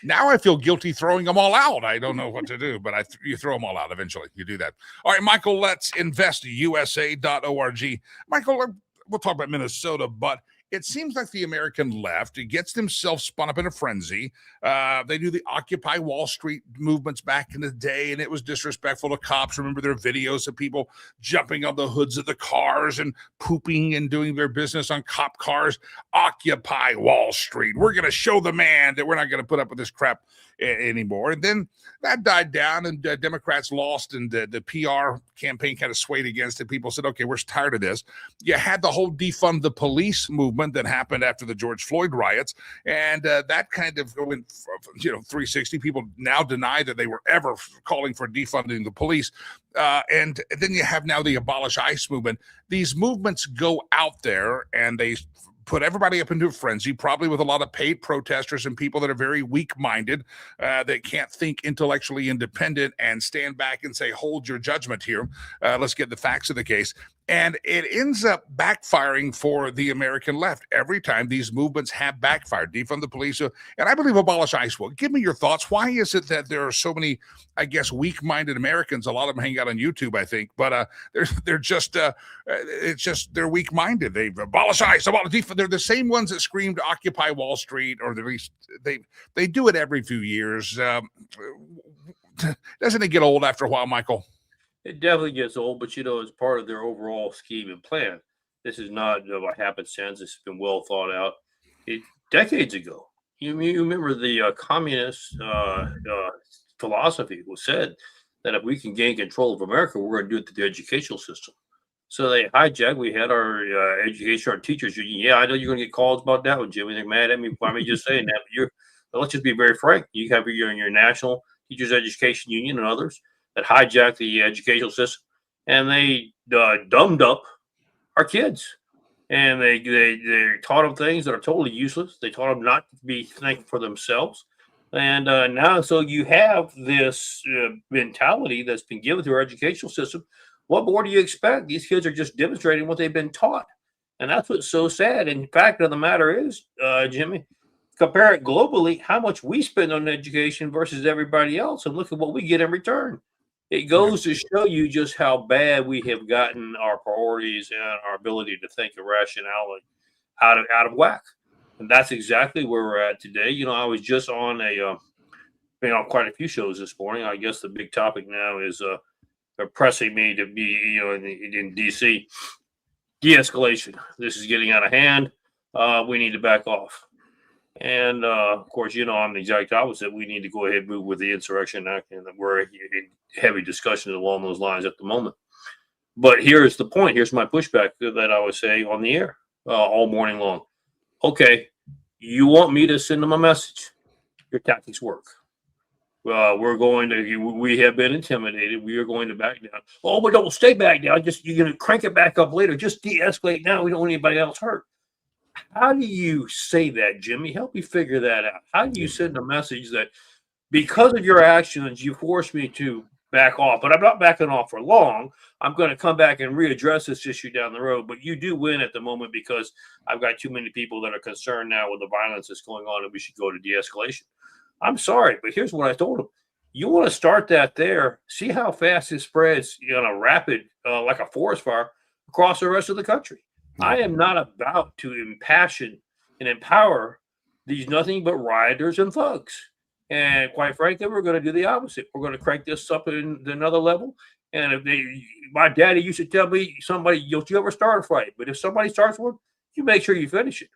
now I feel guilty throwing them all out. I don't know what to do, but you throw them all out eventually. You do that. All right, Michael. Let's InvestUSA.org. Michael, we'll talk about Minnesota, but it seems like the American left, it gets themselves spun up in a frenzy. They do the Occupy Wall Street movements back in the day, and it was disrespectful to cops. Remember their videos of people jumping on the hoods of the cars and pooping and doing their business on cop cars. Occupy Wall Street. We're going to show the man that we're not going to put up with this crap anymore. And then that died down, and Democrats lost, and the PR campaign kind of swayed against it. People said, okay, we're tired of this. You had the whole defund the police movement that happened after the George Floyd riots, and that kind of went 360. People now deny that they were ever calling for defunding the police. And then you have now the Abolish ICE movement. These movements go out there, and they put everybody up into a frenzy, probably with a lot of paid protesters and people that are very weak-minded, that can't think intellectually independent and stand back and say, hold your judgment here. Let's get the facts of the case. And it ends up backfiring for the American left every time these movements have backfired. Defund the police, and I believe Abolish ICE will. Give me your thoughts. Why is it that there are so many, I guess, weak-minded Americans? A lot of them hang out on YouTube, I think, but they're just they're weak-minded. They've abolished ICE, abolish defund. They're the same ones that screamed Occupy Wall Street, or at least they do it every few years. Doesn't it get old after a while, Michael? It definitely gets old, but it's part of their overall scheme and plan. This is not what happenstance. This has been well thought out. Decades ago, you remember the communist philosophy was said that if we can gain control of America, we're going to do it through the educational system. So they hijacked. We had our education, our teachers union. Yeah, I know you're going to get calls about that one, Jimmy. They're mad at me for me just saying that. But let's just be very frank. You have your National Teachers Education Union and others that hijacked the educational system, and they dumbed up our kids, and they taught them things that are totally useless. They taught them not to be thinking for themselves, and now so you have this mentality that's been given to our educational system. What more do you expect? These kids are just demonstrating what they've been taught, and that's what's so sad. And the fact of the matter is, Jimmy, compare it globally, how much we spend on education versus everybody else, and look at what we get in return. It goes to show you just how bad we have gotten our priorities and our ability to think of rationality out of whack. And that's exactly where we're at today. I was just on been on quite a few shows this morning. I guess the big topic now is pressing me to be, in DC, de-escalation. This is getting out of hand. We need to back off. And of course, I'm the exact opposite. We need to go ahead and move with the Insurrection Act, and we're in heavy discussion along those lines at the moment. But here's the point. Here's my pushback that I was saying on the air all morning long. Okay, you want me to send them a message? Your tactics work. We have been intimidated. We are going to back down. Oh, but don't stay back down. You're going to crank it back up later. Just de-escalate now. We don't want anybody else hurt. How do you say that, Jimmy? Help me figure that out. How do you send a message that because of your actions, you forced me to back off, but I'm not backing off for long. I'm going to come back and readdress this issue down the road, but you do win at the moment because I've got too many people that are concerned now with the violence that's going on and we should go to de-escalation. I'm sorry, but here's what I told them. You want to start that there, see how fast it spreads, rapid, like a forest fire, across the rest of the country. I am not about to impassion and empower these nothing but rioters and thugs. And quite frankly, we're going to do the opposite. We're going to crank this up in another level. And my daddy used to tell me, don't you ever start a fight, but if somebody starts one, you make sure you finish it.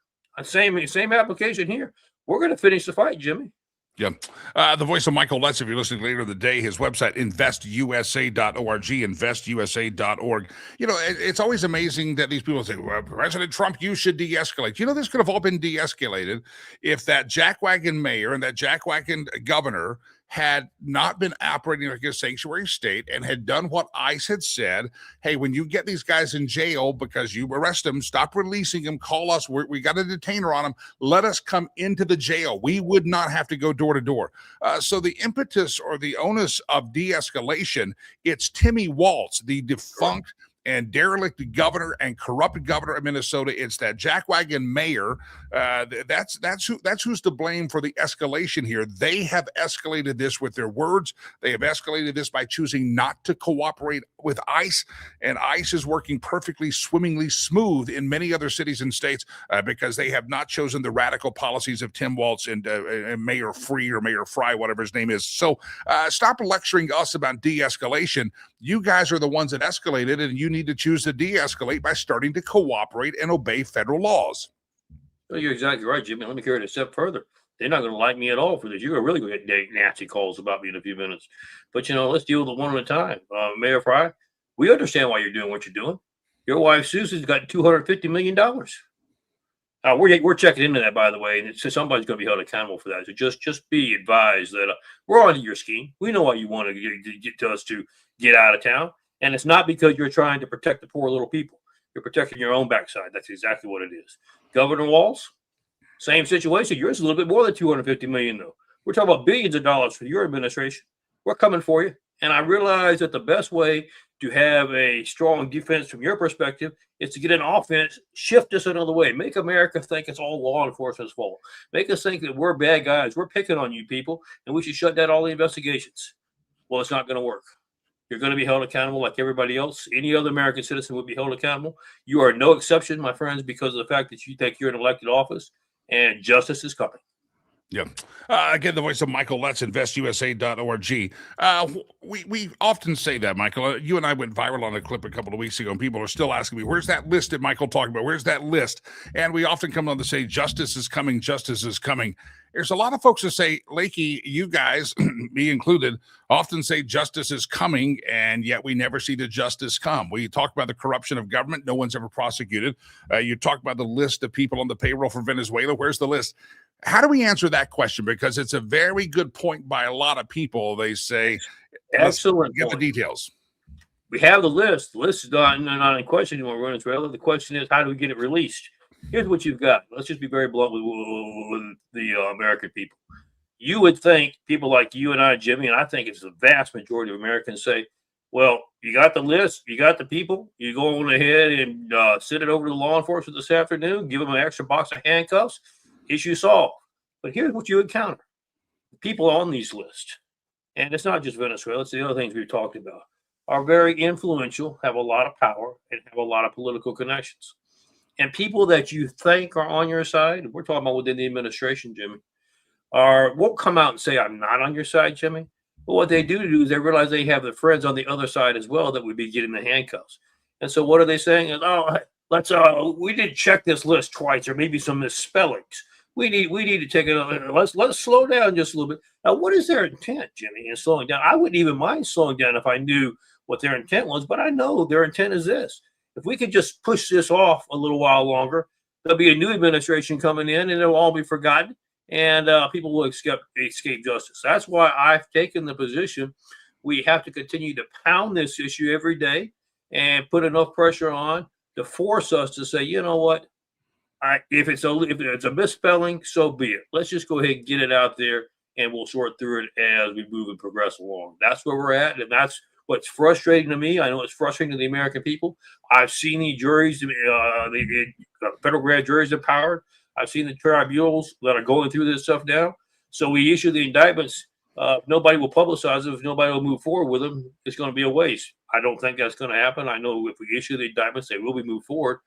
Same application here. We're going to finish the fight, Jimmy. Yeah. The voice of Michael Lutz, if you're listening later in the day, his website, investusa.org, investusa.org. You know, it's always amazing that these people say, well, President Trump, you should de-escalate. You know, this could have all been de-escalated if that jackwagon mayor and that jackwagon governor had not been operating like a sanctuary state and had done what ICE had said. Hey, when you get these guys in jail because you arrest them, stop releasing them, call us. We got a detainer on them. Let us come into the jail. We would not have to go door to door. So the impetus or the onus of de-escalation, it's Timmy Waltz, the defunct and derelict governor and corrupt governor of Minnesota. It's that jackwagon mayor. That's who's to blame for the escalation here. They have escalated this with their words. They have escalated this by choosing not to cooperate with ICE, and ICE is working perfectly, swimmingly smooth in many other cities and states because they have not chosen the radical policies of Tim Waltz and Mayor Free or Mayor Fry, whatever his name is. So stop lecturing us about de-escalation. You guys are the ones that escalated, and you need to choose to de-escalate by starting to cooperate and obey federal laws. Well, you're exactly right, Jimmy. Let me carry it a step further. They're not going to like me at all for this. You're really going to get nasty calls about me in a few minutes. But, you know, let's deal with it one at a time. Mayor Fry, we understand why you're doing what you're doing. Your wife, Susan's got $250 million. We're checking into that, by the way, and somebody's going to be held accountable for that. So just be advised that we're on your scheme. We know why you want to get us to get out of town, and it's not because you're trying to protect the poor little people. You're protecting your own backside. That's exactly what it is. Governor Walz, same situation. Yours is a little bit more than $250 million, though. We're talking about billions of dollars for your administration. We're coming for you, and I realize that the best way to have a strong defense from your perspective is to get an offense, shift this another way, make America think it's all law enforcement's fault, make us think that we're bad guys, we're picking on you people, and we should shut down all the investigations. Well, it's not going to work. You're going to be held accountable like everybody else. Any other American citizen would be held accountable. You are no exception, my friends, because of the fact that you think you're in elected office, and justice is coming. Yeah. Again, the voice of Michael Lutz, investusa.org. We often say that, Michael. You and I went viral on a clip a couple of weeks ago, and people are still asking me, where's that list that Michael talked about? Where's that list? And we often come on to say, justice is coming, justice is coming. There's a lot of folks that say, Lakey, you guys, me included, often say justice is coming, and yet we never see the justice come. We talk about the corruption of government. No one's ever prosecuted. You talk about the list of people on the payroll for Venezuela. Where's the list? How do we answer that question? Because it's a very good point by a lot of people. They say, excellent. Get the details. We have the list. The list is not in question anymore, Venezuela. The question is, how do we get it released? Here's what you've got. Let's just be very blunt with the American people. You would think people like you and I, Jimmy, and I think it's the vast majority of Americans say, well, you got the list, you got the people, you go on ahead and send it over to the law enforcement this afternoon, give them an extra box of handcuffs, issue solved. But here's what you encounter. The people on these lists, and it's not just Venezuela, it's the other things we've talked about, are very influential, have a lot of power, and have a lot of political connections. And people that you think are on your side, we're talking about within the administration, Jimmy, won't come out and say, I'm not on your side, Jimmy. But what they do is they realize they have the friends on the other side as well that would be getting the handcuffs. And so what are they saying? Is, we didn't check this list twice, or maybe some misspellings. We need to take it. Let's slow down just a little bit. Now, what is their intent, Jimmy, in slowing down? I wouldn't even mind slowing down if I knew what their intent was, but I know their intent is this. If we could just push this off a little while longer, there'll be a new administration coming in, and it'll all be forgotten, and people will escape justice. That's why I've taken the position we have to continue to pound this issue every day and put enough pressure on to force us to say, you know what, if it's a misspelling, so be it. Let's just go ahead and get it out there, and we'll sort through it as we move and progress along. That's where we're at, and that's what's frustrating to me. I know it's frustrating to the American people. I've seen the juries, the federal grand juries empowered. I've seen the tribunals that are going through this stuff now. So we issue the indictments If nobody will publicize it, if nobody will move forward with them, it's going to be a waste. I don't think that's going to happen. I know if we issue the indictments, they will be moved forward.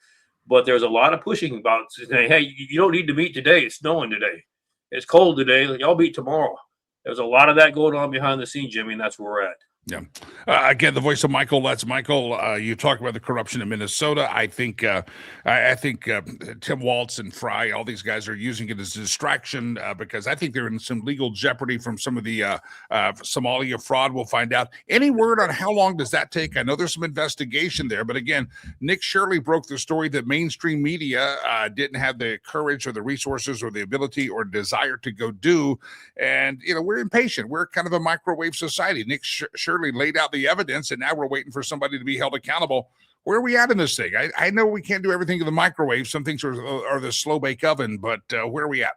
But there's a lot of pushing about saying, hey, you don't need to meet today. It's snowing today. It's cold today. Y'all meet tomorrow. There's a lot of that going on behind the scenes, Jimmy, and that's where we're at. Yeah. Again, the voice of Michael. That's Michael. You talk about the corruption in Minnesota. I think Tim Waltz and Fry, all these guys are using it as a distraction because I think they're in some legal jeopardy from some of the Somalia fraud. We'll find out. Any word on how long does that take? I know there's some investigation there, but again, Nick Shirley broke the story that mainstream media didn't have the courage or the resources or the ability or desire to go do. And, we're impatient. We're kind of a microwave society. Nick Shirley laid out the evidence, and now we're waiting for somebody to be held accountable. Where are we at in this thing? I know we can't do everything in the microwave. Some things are the slow bake oven, but where are we at?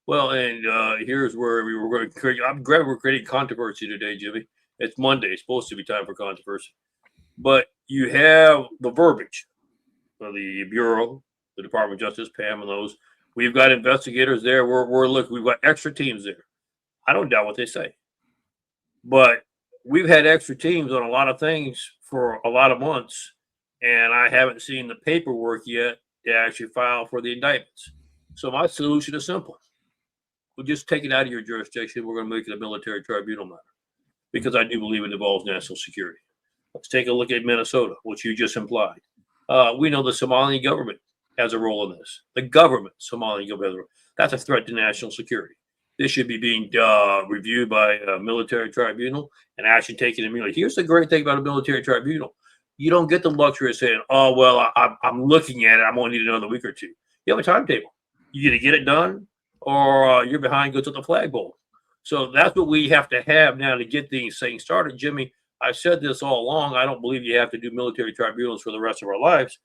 Well, and here's where we were going to create. I'm glad we're creating controversy today, Jimmy. It's Monday. It's supposed to be time for controversy. But you have the verbiage of the Bureau, the Department of Justice, Pam, and those. We've got investigators there. We're looking. We've got extra teams there. I don't doubt what they say. But we've had extra teams on a lot of things for a lot of months, and I haven't seen the paperwork yet to actually file for the indictments. So my solution is simple. We'll just take it out of your jurisdiction. We're going to make it a military tribunal matter because I do believe it involves national security. Let's take a look at Minnesota, which you just implied. We know the Somali government has a role in this. The government, Somali government, has a role. That's a threat to national security. This should be being reviewed by a military tribunal and action taken immediately. Here's the great thing about a military tribunal. You don't get the luxury of saying, oh, well, I'm looking at it. I'm going to need another week or two. You have a timetable. You either get it done or you're behind, go to the flagpole. So that's what we have to have now to get these things started. Jimmy, I've said this all along. I don't believe you have to do military tribunals for the rest of our lives.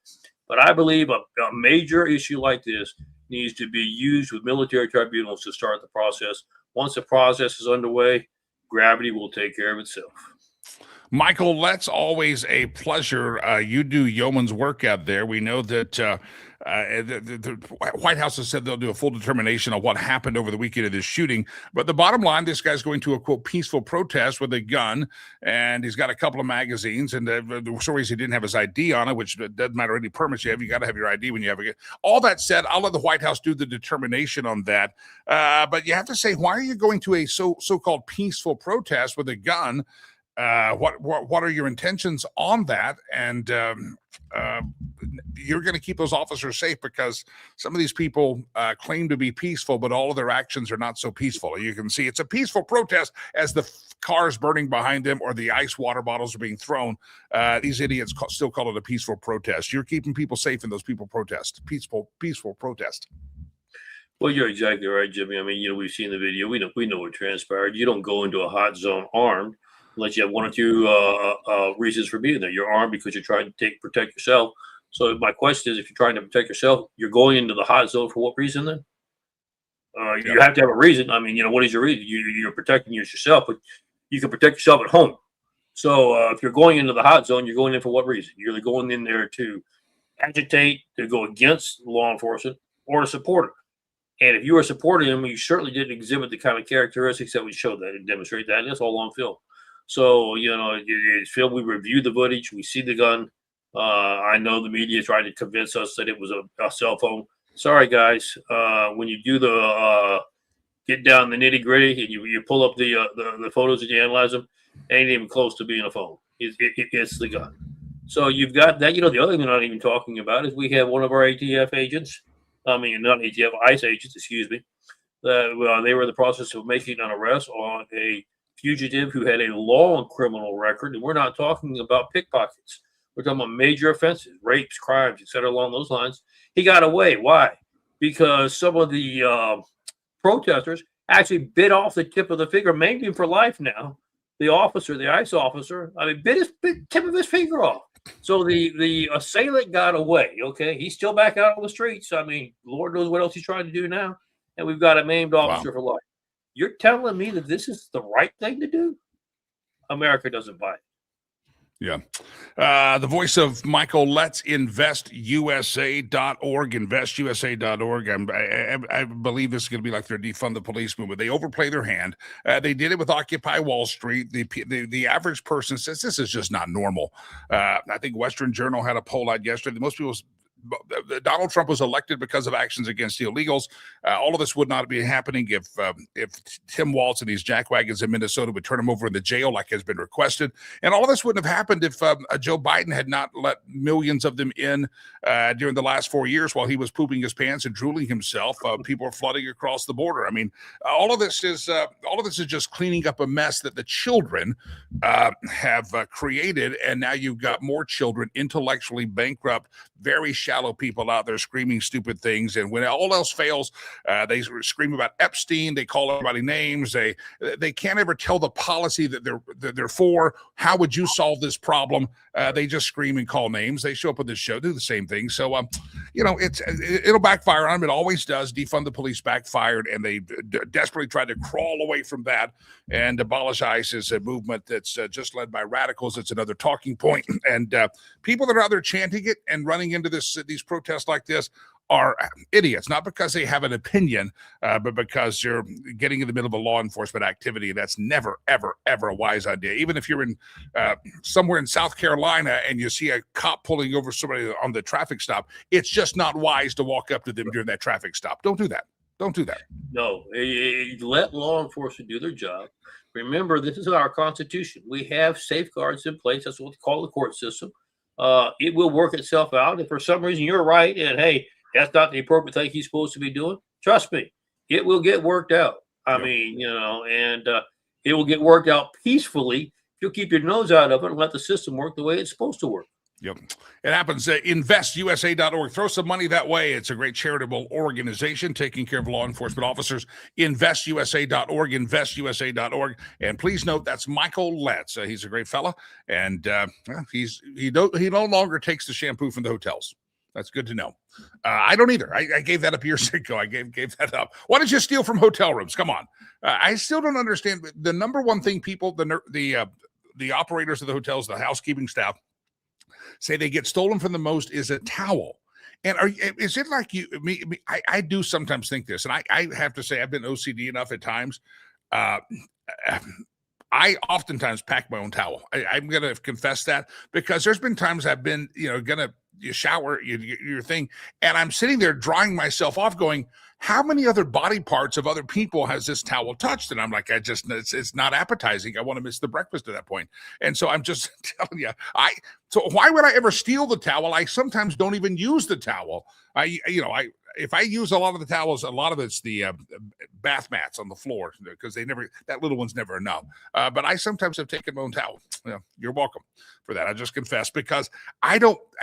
But I believe a major issue like this needs to be used with military tribunals to start the process. Once the process is underway, gravity will take care of itself. Michael, that's always a pleasure. You do yeoman's work out there. We know that the White House has said they'll do a full determination of what happened over the weekend of this shooting. But the bottom line, this guy's going to a, quote, peaceful protest with a gun, and he's got a couple of magazines. And the story is he didn't have his ID on it, which doesn't matter any permits you have. You got to have your ID when you have it. All that said, I'll let the White House do the determination on that. But you have to say, why are you going to a so-called peaceful protest with a gun? What are your intentions on that? And you're going to keep those officers safe because some of these people claim to be peaceful, but all of their actions are not so peaceful. You can see it's a peaceful protest as the cars burning behind them or the ice water bottles are being thrown. These idiots still call it a peaceful protest. You're keeping people safe in those peaceful protest. Well, you're exactly right, Jimmy. I mean, we've seen the video. We know what transpired. You don't go into a hot zone armed unless you have one or two reasons for being there. You're armed because you're trying to protect yourself. So my question is, if you're trying to protect yourself, you're going into the hot zone for what reason then? You have to have a reason. I mean, what is your reason? You're protecting yourself, but you can protect yourself at home. So if you're going into the hot zone, you're going in for what reason? You're either going in there to agitate, to go against law enforcement, or to support it. And if you were supporting them, you certainly didn't exhibit the kind of characteristics that would show that and demonstrate that. And it's all on film. So, it's film. We reviewed the footage. We see the gun. I know the media tried to convince us that it was a cell phone. Sorry, guys. When you do the get down the nitty gritty and you pull up the photos and you analyze them, ain't even close to being a phone. It's the gun. So you've got that. The other thing we're not even talking about is we have one of our ATF agents. I mean, not ATF, ICE agents, excuse me. They were in the process of making an arrest on a fugitive who had a long criminal record. And we're not talking about pickpockets. We're talking about major offenses, rapes, crimes, etc. along those lines. He got away. Why? Because some of the protesters actually bit off the tip of the finger, maimed him for life now. The officer, the ICE officer, bit tip of his finger off. So the assailant got away. Okay, he's still back out on the streets. I mean, Lord knows what else he's trying to do now. And we've got a maimed officer for life. You're telling me that this is the right thing to do? America doesn't buy it. Yeah. The voice of Michael, let's investusa.org, investusa.org. I believe this is going to be like their defund the police movement. They overplay their hand. They did it with Occupy Wall Street. The average person says this is just not normal. I think Western Journal had a poll out yesterday. Most people Donald Trump was elected because of actions against the illegals. All of this would not be happening if Tim Walz and these jackwagons in Minnesota would turn him over in the jail like has been requested. And all of this wouldn't have happened if Joe Biden had not let millions of them in during the last 4 years while he was pooping his pants and drooling himself. People are flooding across the border. I mean, all of this is just cleaning up a mess that the children have created. And now you've got more children, intellectually bankrupt, very shallow people out there screaming stupid things. And when all else fails, they scream about Epstein. They call everybody names. They can't ever tell the policy that they're for. How would you solve this problem? They just scream and call names. They show up on this show, do the same thing. So, it'll backfire on them. It always does. Defund the police backfired, and they desperately tried to crawl away from that and abolish ICE is a movement that's just led by radicals. It's another talking point. And people that are out there chanting it and running into these protests like this are idiots, not because they have an opinion, but because you're getting in the middle of a law enforcement activity. That's never, ever, ever a wise idea. Even if you're in somewhere in South Carolina and you see a cop pulling over somebody on the traffic stop, it's just not wise to walk up to them during that traffic stop. Don't do that. Don't do that. No, let law enforcement do their job. Remember, this is our Constitution. We have safeguards in place. That's what we call the court system. It will work itself out. If for some reason you're right and, hey, that's not the appropriate thing he's supposed to be doing, trust me, it will get worked out. I mean, and it will get worked out peacefully if you'll keep your nose out of it and let the system work the way it's supposed to work. Yep. It happens. Investusa.org. Throw some money that way. It's a great charitable organization taking care of law enforcement officers. Investusa.org. Investusa.org. And please note that's Michael Letts. He's a great fella. And he no longer takes the shampoo from the hotels. That's good to know. I don't either. I gave that up years ago. I gave that up. Why did you steal from hotel rooms? Come on. I still don't understand. The number one thing people, the operators of the hotels, the housekeeping staff, say they get stolen from the most is a towel. And is it like you? I do sometimes think this, and I have to say I've been OCD enough at times. I oftentimes pack my own towel. I'm going to confess that because there's been times I've been, you shower, your thing, and I'm sitting there drying myself off going, how many other body parts of other people has this towel touched? And I'm like, it's not appetizing. I want to miss the breakfast at that point. And so I'm just telling you, so why would I ever steal the towel? I sometimes don't even use the towel. If I use a lot of the towels, a lot of it's the bath mats on the floor because that little one's never enough. But I sometimes have taken my own towel. You're welcome for that. I just confess because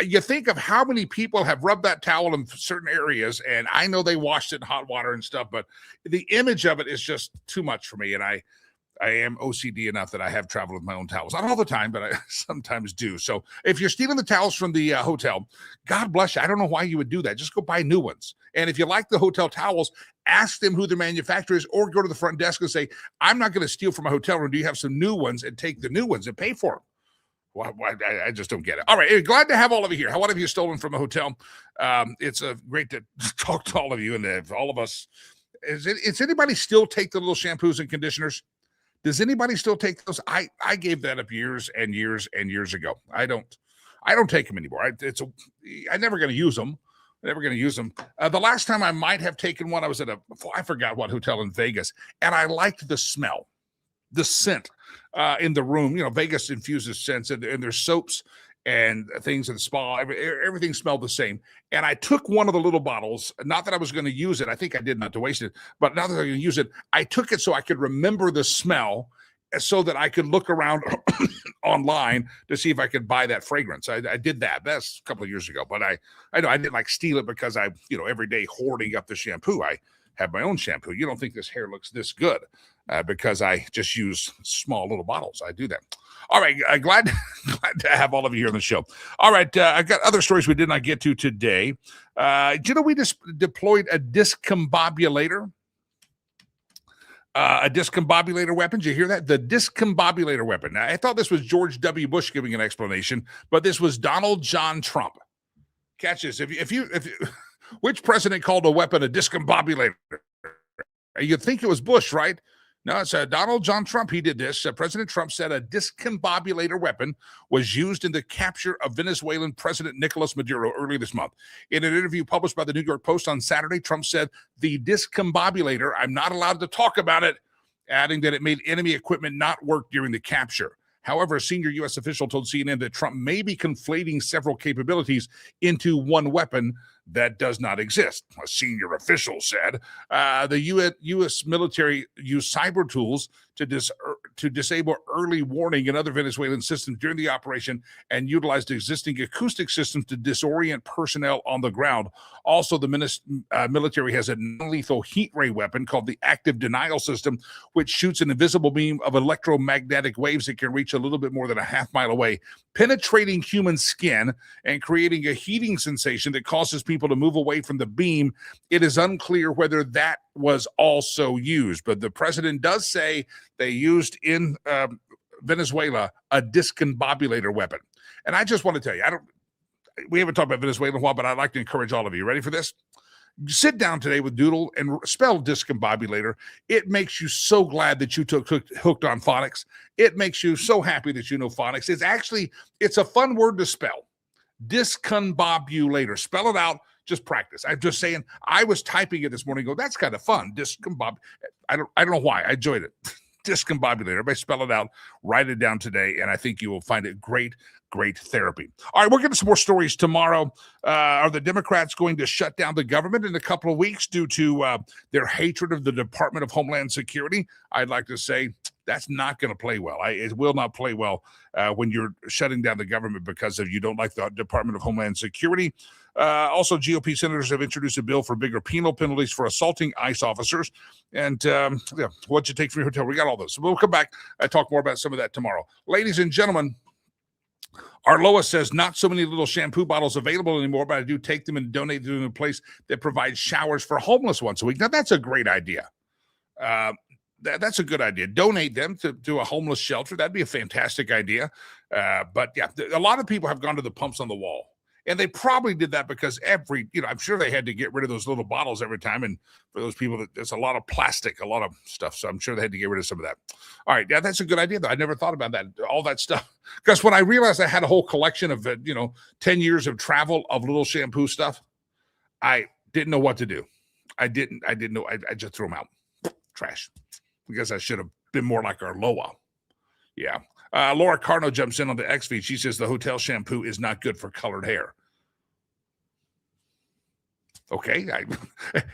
you think of how many people have rubbed that towel in certain areas, and I know they washed it in hot water and stuff, but the image of it is just too much for me. And I am OCD enough that I have traveled with my own towels. Not all the time, but I sometimes do. So if you're stealing the towels from the hotel, God bless you. I don't know why you would do that. Just go buy new ones. And if you like the hotel towels, ask them who their manufacturer is or go to the front desk and say, I'm not going to steal from a hotel room. Do you have some new ones? And take the new ones and pay for them. Well, I just don't get it. All right. Glad to have all of you here. What have you stolen from a hotel? It's great to talk to all of you and all of us. Is anybody still take the little shampoos and conditioners? Does anybody still take those? I gave that up years and years and years ago. I don't take them anymore. I'm never going to use them. Never going to use them. The last time I might have taken one, I was at I forgot what hotel in Vegas, and I liked the smell, the scent in the room. Vegas infuses scents, and there's soaps and things in the spa. Everything smelled the same. And I took one of the little bottles, not that I was going to use it. I think I did not to waste it, but now that I'm going to use it, I took it so I could remember the smell so that I could look around online to see if I could buy that fragrance. I did that. That's a couple of years ago, but I know I didn't like steal it because I, every day hoarding up the shampoo. I have my own shampoo. You don't think this hair looks this good because I just use small little bottles. I do that. All right. Glad to have all of you here on the show. All right. I've got other stories we did not get to today. We just deployed a discombobulator? A discombobulator weapon. Did you hear that? The discombobulator weapon. Now, I thought this was George W. Bush giving an explanation, but this was Donald John Trump. Catch this. If you which president called a weapon a discombobulator? You'd think it was Bush, right? No, it's Donald John Trump. He did this. President Trump said a discombobulator weapon was used in the capture of Venezuelan President Nicolas Maduro early this month. In an interview published by the New York Post on Saturday, Trump said, the discombobulator, I'm not allowed to talk about it, adding that it made enemy equipment not work during the capture. However, a senior U.S. official told CNN that Trump may be conflating several capabilities into one weapon that does not exist. A senior official said the U.S. military used cyber tools to disable early warning and other Venezuelan systems during the operation and utilized existing acoustic systems to disorient personnel on the ground. Also, the military has a non-lethal heat ray weapon called the active denial system, which shoots an invisible beam of electromagnetic waves that can reach a little bit more than a half-mile away, penetrating human skin and creating a heating sensation that causes people to move away from the beam. It is unclear whether that was also used, but the president does say they used in Venezuela a discombobulator weapon. And I just want to tell you, we haven't talked about Venezuela in a while, but I'd like to encourage all of you. Ready for this? Sit down today with Doodle and spell discombobulator. It makes you so glad that you took hooked on phonics. It makes you so happy that you know phonics. It's a fun word to spell. Discombobulator. Spell it out. Just practice. I'm just saying, I was typing it this morning. Go, that's kind of fun. I don't know why. I enjoyed it. Discombobulator. Everybody spell it out. Write it down today, and I think you will find it great therapy. All right, we're getting some more stories tomorrow. Are the Democrats going to shut down the government in a couple of weeks due to their hatred of the Department of Homeland Security? I'd like to say that's not going to play well. It will not play well when you're shutting down the government because you don't like the Department of Homeland Security. Also, GOP senators have introduced a bill for bigger penal penalties for assaulting ICE officers. And what you take from your hotel, we got all those. So we'll come back and talk more about some of that tomorrow. Ladies and gentlemen, Arloa says not so many little shampoo bottles available anymore, but I do take them and donate them to a place that provides showers for homeless once a week. Now, that's a great idea. That's a good idea. Donate them to a homeless shelter. That'd be a fantastic idea. But yeah, a lot of people have gone to the pumps on the wall. And they probably did that because I'm sure they had to get rid of those little bottles every time. And for those people, there's a lot of plastic, a lot of stuff. So I'm sure they had to get rid of some of that. All right. Yeah, that's a good idea, though. I never thought about that, all that stuff. Because when I realized I had a whole collection of, 10 years of travel of little shampoo stuff, I didn't know what to do. I didn't know. I just threw them out. Trash. Because I should have been more like Arloa. Yeah. Laura Carno jumps in on the X feed. She says the hotel shampoo is not good for colored hair. Okay.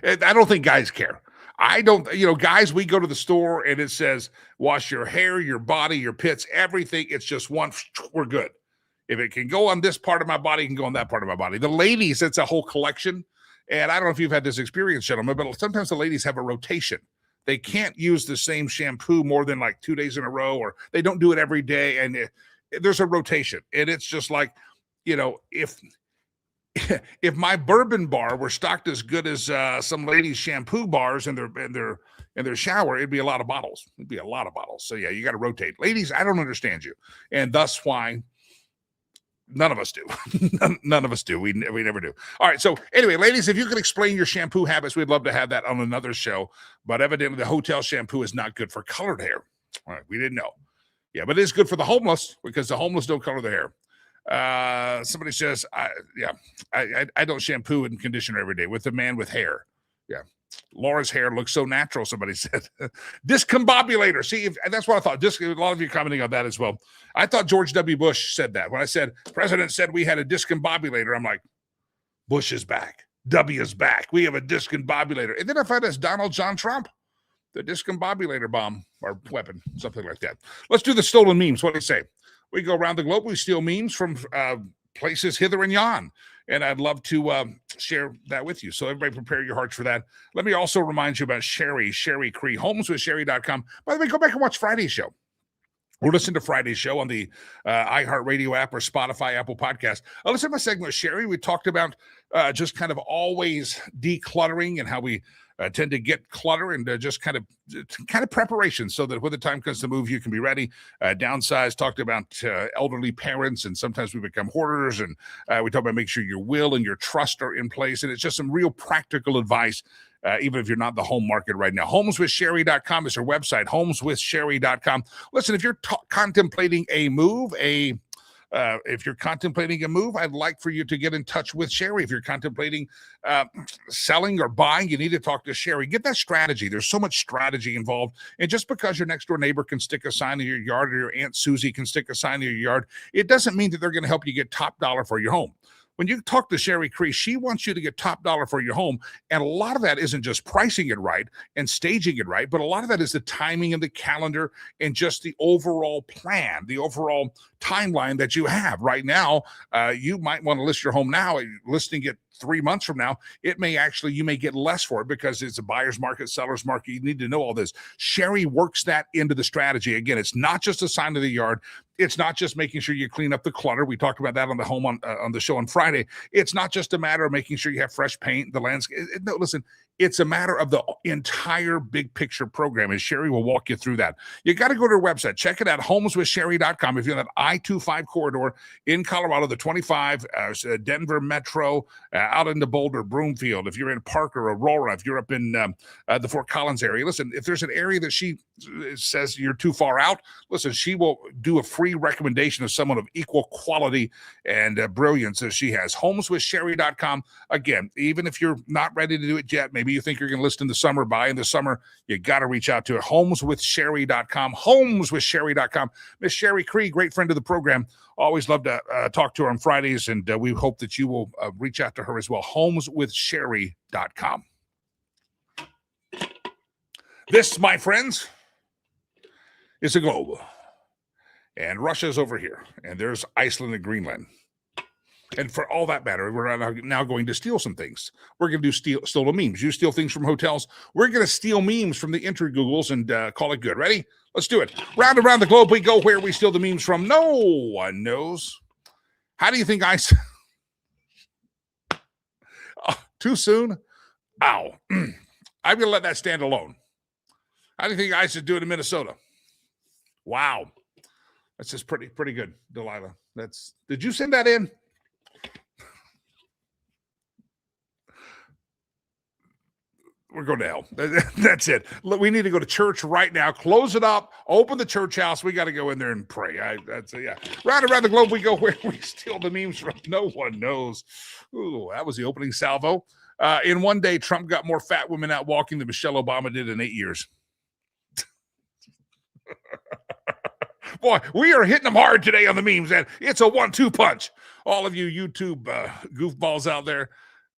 I don't think guys care. I don't, guys, we go to the store and it says wash your hair, your body, your pits, everything. It's just one. We're good. If it can go on this part of my body, it can go on that part of my body. The ladies, it's a whole collection. And I don't know if you've had this experience, gentlemen, but sometimes the ladies have a rotation. They can't use the same shampoo more than like 2 days in a row, or they don't do it every day. And there's a rotation. And it's just like, if my bourbon bar were stocked as good as some ladies' shampoo bars in their shower, it'd be a lot of bottles. It'd be a lot of bottles. So yeah, you got to rotate. Ladies, I don't understand you. And thus why none of us do. None of us do. We never do. All right. So anyway, ladies, if you could explain your shampoo habits, we'd love to have that on another show. But evidently the hotel shampoo is not good for colored hair. All right. We didn't know. Yeah, but it is good for the homeless because the homeless don't color their hair. Somebody says, I don't shampoo and conditioner every day with the man with hair. Yeah. Laura's hair looks so natural, somebody said. Discombobulator. See, that's what I thought. A lot of you commenting on that as well. I thought George W. Bush said that. When I said, President said we had a discombobulator, I'm like, Bush is back. W is back. We have a discombobulator. And then I found it's Donald John Trump, the discombobulator bomb or weapon, something like that. Let's do the stolen memes. What do you say? We go around the globe. We steal memes from places hither and yon. And I'd love to share that with you. So everybody prepare your hearts for that. Let me also remind you about Sherry Cree, homeswithsherry.com. By the way, go back and watch Friday's show. Or listen to Friday's show on the iHeartRadio app or Spotify, Apple Podcast. Listen to my segment with Sherry. We talked about just kind of always decluttering and how we tend to get clutter and just kind of preparation so that when the time comes to move, you can be ready. Downsize, talked about elderly parents, and sometimes we become hoarders, and we talk about making sure your will and your trust are in place, and it's just some real practical advice. Even if you're not in the home market right now. Homeswithsherry.com is her website, homeswithsherry.com. Listen, if you're contemplating a move, I'd like for you to get in touch with Sherry. If you're contemplating selling or buying, you need to talk to Sherry. Get that strategy. There's so much strategy involved. And just because your next door neighbor can stick a sign in your yard or your Aunt Susie can stick a sign in your yard, it doesn't mean that they're going to help you get top dollar for your home. When you talk to Sherry Cree, she wants you to get top dollar for your home. And a lot of that isn't just pricing it right and staging it right, but a lot of that is the timing and the calendar and just the overall plan, the overall timeline that you have. Right now, you might want to list your home now. Listing it 3 months from now, you may get less for it because it's a buyer's market, seller's market. You need to know all this. Sherry works that into the strategy. Again, it's not just a sign of the yard. It's not just making sure you clean up the clutter. We talked about that on the show on Friday. It's not just a matter of making sure you have fresh paint, the landscape. No, listen, it's a matter of the entire big picture program, and Sherry will walk you through that. You got to go to her website. Check it out, homeswithsherry.com. If you're in that I-25 corridor in Colorado, the 25, Denver Metro, out into Boulder, Broomfield, if you're in Parker, Aurora, if you're up in the Fort Collins area, listen, if there's an area that she says you're too far out, listen, she will do a free recommendation of someone of equal quality and brilliance as she has. Homeswithsherry.com. Again, even if you're not ready to do it yet, maybe you think you're going to list in the summer, buy in the summer, you got to reach out to it. Homeswithsherry.com. Homeswithsherry.com. Miss Sherry Cree, great friend of the program. Always love to talk to her on Fridays, and we hope that you will reach out to her as well. Homeswithsherry.com. This, my friends, is a globe. And Russia's over here. And there's Iceland and Greenland. And for all that matter, we're now going to steal some things. We're going to do steal memes. You steal things from hotels. We're going to steal memes from the Googles and call it good. Ready? Let's do it. Round around the globe we go. Where we steal the memes from, no one knows. How do you think too soon? Ow. I'm going to let that stand alone. How do you think ICE is doing in Minnesota? Wow. That's just pretty good, Delilah. Did you send that in? We're going to hell. That's it. We need to go to church right now. Close it up. Open the church house. We got to go in there and pray. Yeah. Round around the globe we go. Where we steal the memes from, no one knows. Ooh, that was the opening salvo. In one day, Trump got more fat women out walking than Michelle Obama did in 8 years. Boy, we are hitting them hard today on the memes, and it's a 1-2 punch. All of you YouTube goofballs out there.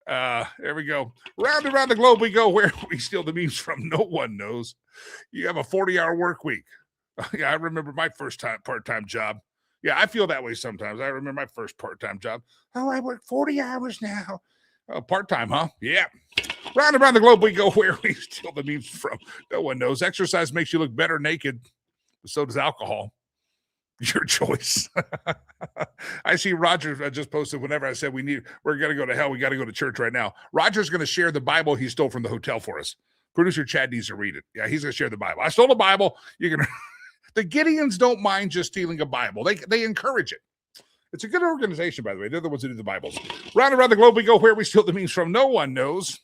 There we go. Round around the globe we go. Where we steal the memes from, no one knows. You have a 40-hour work week. Yeah, I remember my first part-time job. Yeah, I feel that way sometimes. I remember my first part-time job. Oh, I work 40 hours now. Oh, part-time, huh? Yeah. Round around the globe we go. Where we steal the memes from, no one knows. Exercise makes you look better naked. So does alcohol. Your choice. I see Roger just posted whenever I said we're going to go to hell, we got to go to church right now. Roger's going to share the Bible he stole from the hotel for us. Producer Chad needs to read it. Yeah, he's going to share the Bible. I stole a Bible. You're going to. The Gideons don't mind just stealing a Bible. They encourage it. It's a good organization, by the way. They're the ones who do the Bibles. Round around the globe we go. Where we steal the memes from, no one knows.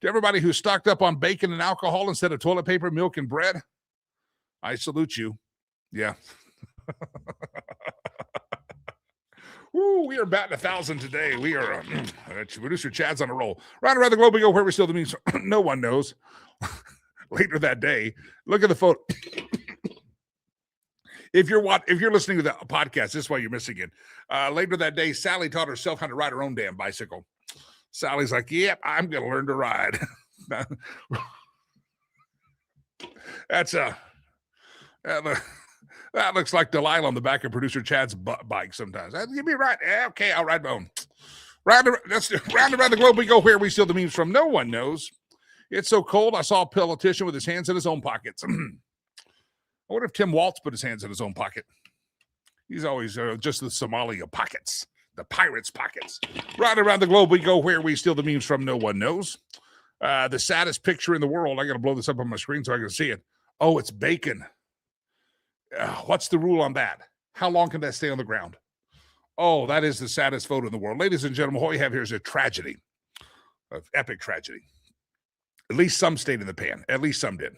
To everybody who's stocked up on bacon and alcohol instead of toilet paper, milk, and bread, I salute you. Yeah. Ooh, we are batting 1,000 today. We are producer Chad's on a roll. Round around the globe we go. Where we steal the memes from, no one knows. Later that day, look at the photo. If you're listening to the podcast, this is why you're missing it. Later that day, Sally taught herself how to ride her own damn bicycle. Sally's like, "Yep, I'm gonna learn to ride." That looks like Delilah on the back of producer Chad's bike sometimes. Give me a ride. Yeah, okay, I'll ride my own. Round around the globe we go. Where we steal the memes from, no one knows. It's so cold, I saw a politician with his hands in his own pockets. I wonder if Tim Waltz put his hands in his own pocket. He's always just the Somalia pockets, the pirates' pockets. Round around the globe we go. Where we steal the memes from, no one knows. The saddest picture in the world. I got to blow this up on my screen so I can see it. Oh, it's bacon. What's the rule on that? How long can that stay on the ground? Oh, that is the saddest photo in the world. Ladies and gentlemen, what we have here is a tragedy, an epic tragedy. At least some stayed in the pan. At least some did.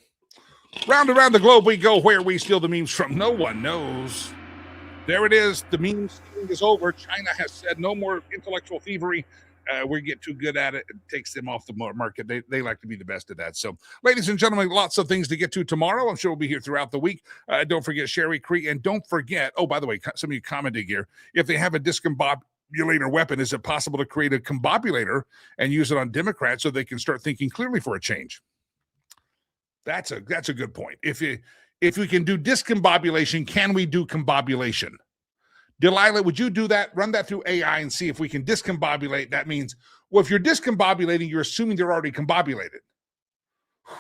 Round around the globe we go, where we steal the memes from. No one knows. There it is. The meme stealing is over. China has said no more intellectual thievery. We get too good at it. It takes them off the market. They like to be the best at that. So, ladies and gentlemen, lots of things to get to tomorrow. I'm sure we'll be here throughout the week. Don't forget Sherry Cree. And don't forget, oh, by the way, some of you commenting here, if they have a discombobulator weapon, is it possible to create a combobulator and use it on Democrats so they can start thinking clearly for a change? That's a good point. If we can do discombobulation, can we do combobulation? Delilah, would you do that? Run that through AI and see if we can discombobulate. That means, well, if you're discombobulating, you're assuming they're already combobulated.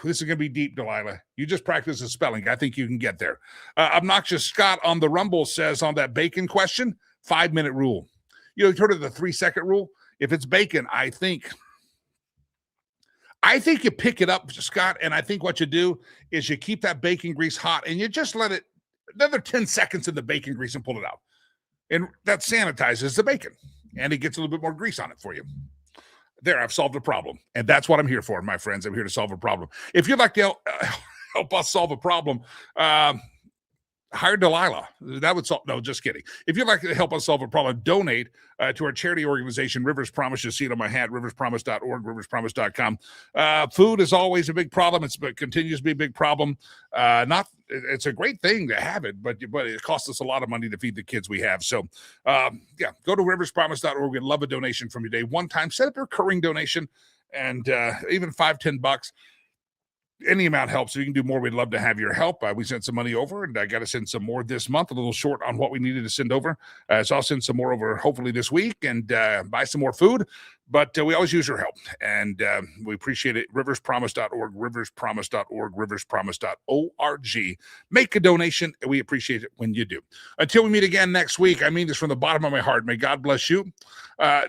This is going to be deep, Delilah. You just practice the spelling. I think you can get there. Obnoxious Scott on the Rumble says on that bacon question, 5-minute rule. You've heard of the 3-second rule? If it's bacon, I think you pick it up, Scott, and I think what you do is you keep that bacon grease hot and you just let it another 10 seconds in the bacon grease and pull it out. And that sanitizes the bacon, and it gets a little bit more grease on it for you. There, I've solved a problem, and that's what I'm here for, my friends. I'm here to solve a problem. If you'd like to help us solve a problem, hire Delilah. That would solve. No, just kidding. If you'd like to help us solve a problem, donate to our charity organization, Rivers Promise. You see it on my hat, riverspromise.org, riverspromise.com. Food is always a big problem. It continues to be a big problem. It's a great thing to have it, but it costs us a lot of money to feed the kids we have. So, go to riverspromise.org. We'd love a donation from you today. One time, set up a recurring donation, and even $5-10. Any amount helps. If you can do more, we'd love to have your help. We sent some money over, and I got to send some more this month, a little short on what we needed to send over. So I'll send some more over hopefully this week and buy some more food. But we always use your help, and we appreciate it. Riverspromise.org, riverspromise.org, riverspromise.org. Make a donation, and we appreciate it when you do. Until we meet again next week, I mean this from the bottom of my heart. May God bless you.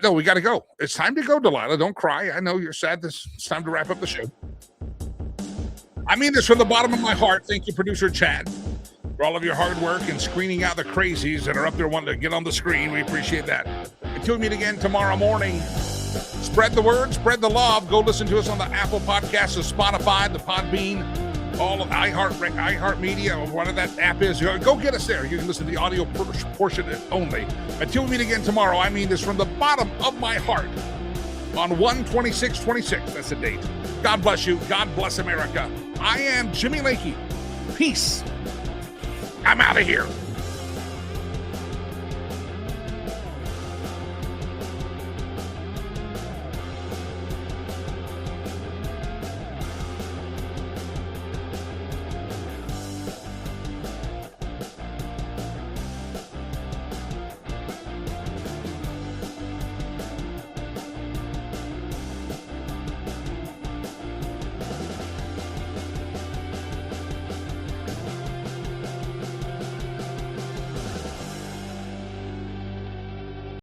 No, we got to go. It's time to go, Delilah. Don't cry. I know you're sad. It's time to wrap up the show. I mean this from the bottom of my heart. Thank you, producer Chad, for all of your hard work and screening out the crazies that are up there wanting to get on the screen. We appreciate that. Until we meet again tomorrow morning, spread the word, spread the love. Go listen to us on the Apple Podcasts, the Spotify, the Podbean, all of iHeartMedia, or whatever that app is. Go get us there. You can listen to the audio portion only. Until we meet again tomorrow, I mean this from the bottom of my heart. On 1/26/26, that's the date. God bless you. God bless America. I am Jimmy Lakey. Peace. I'm out of here.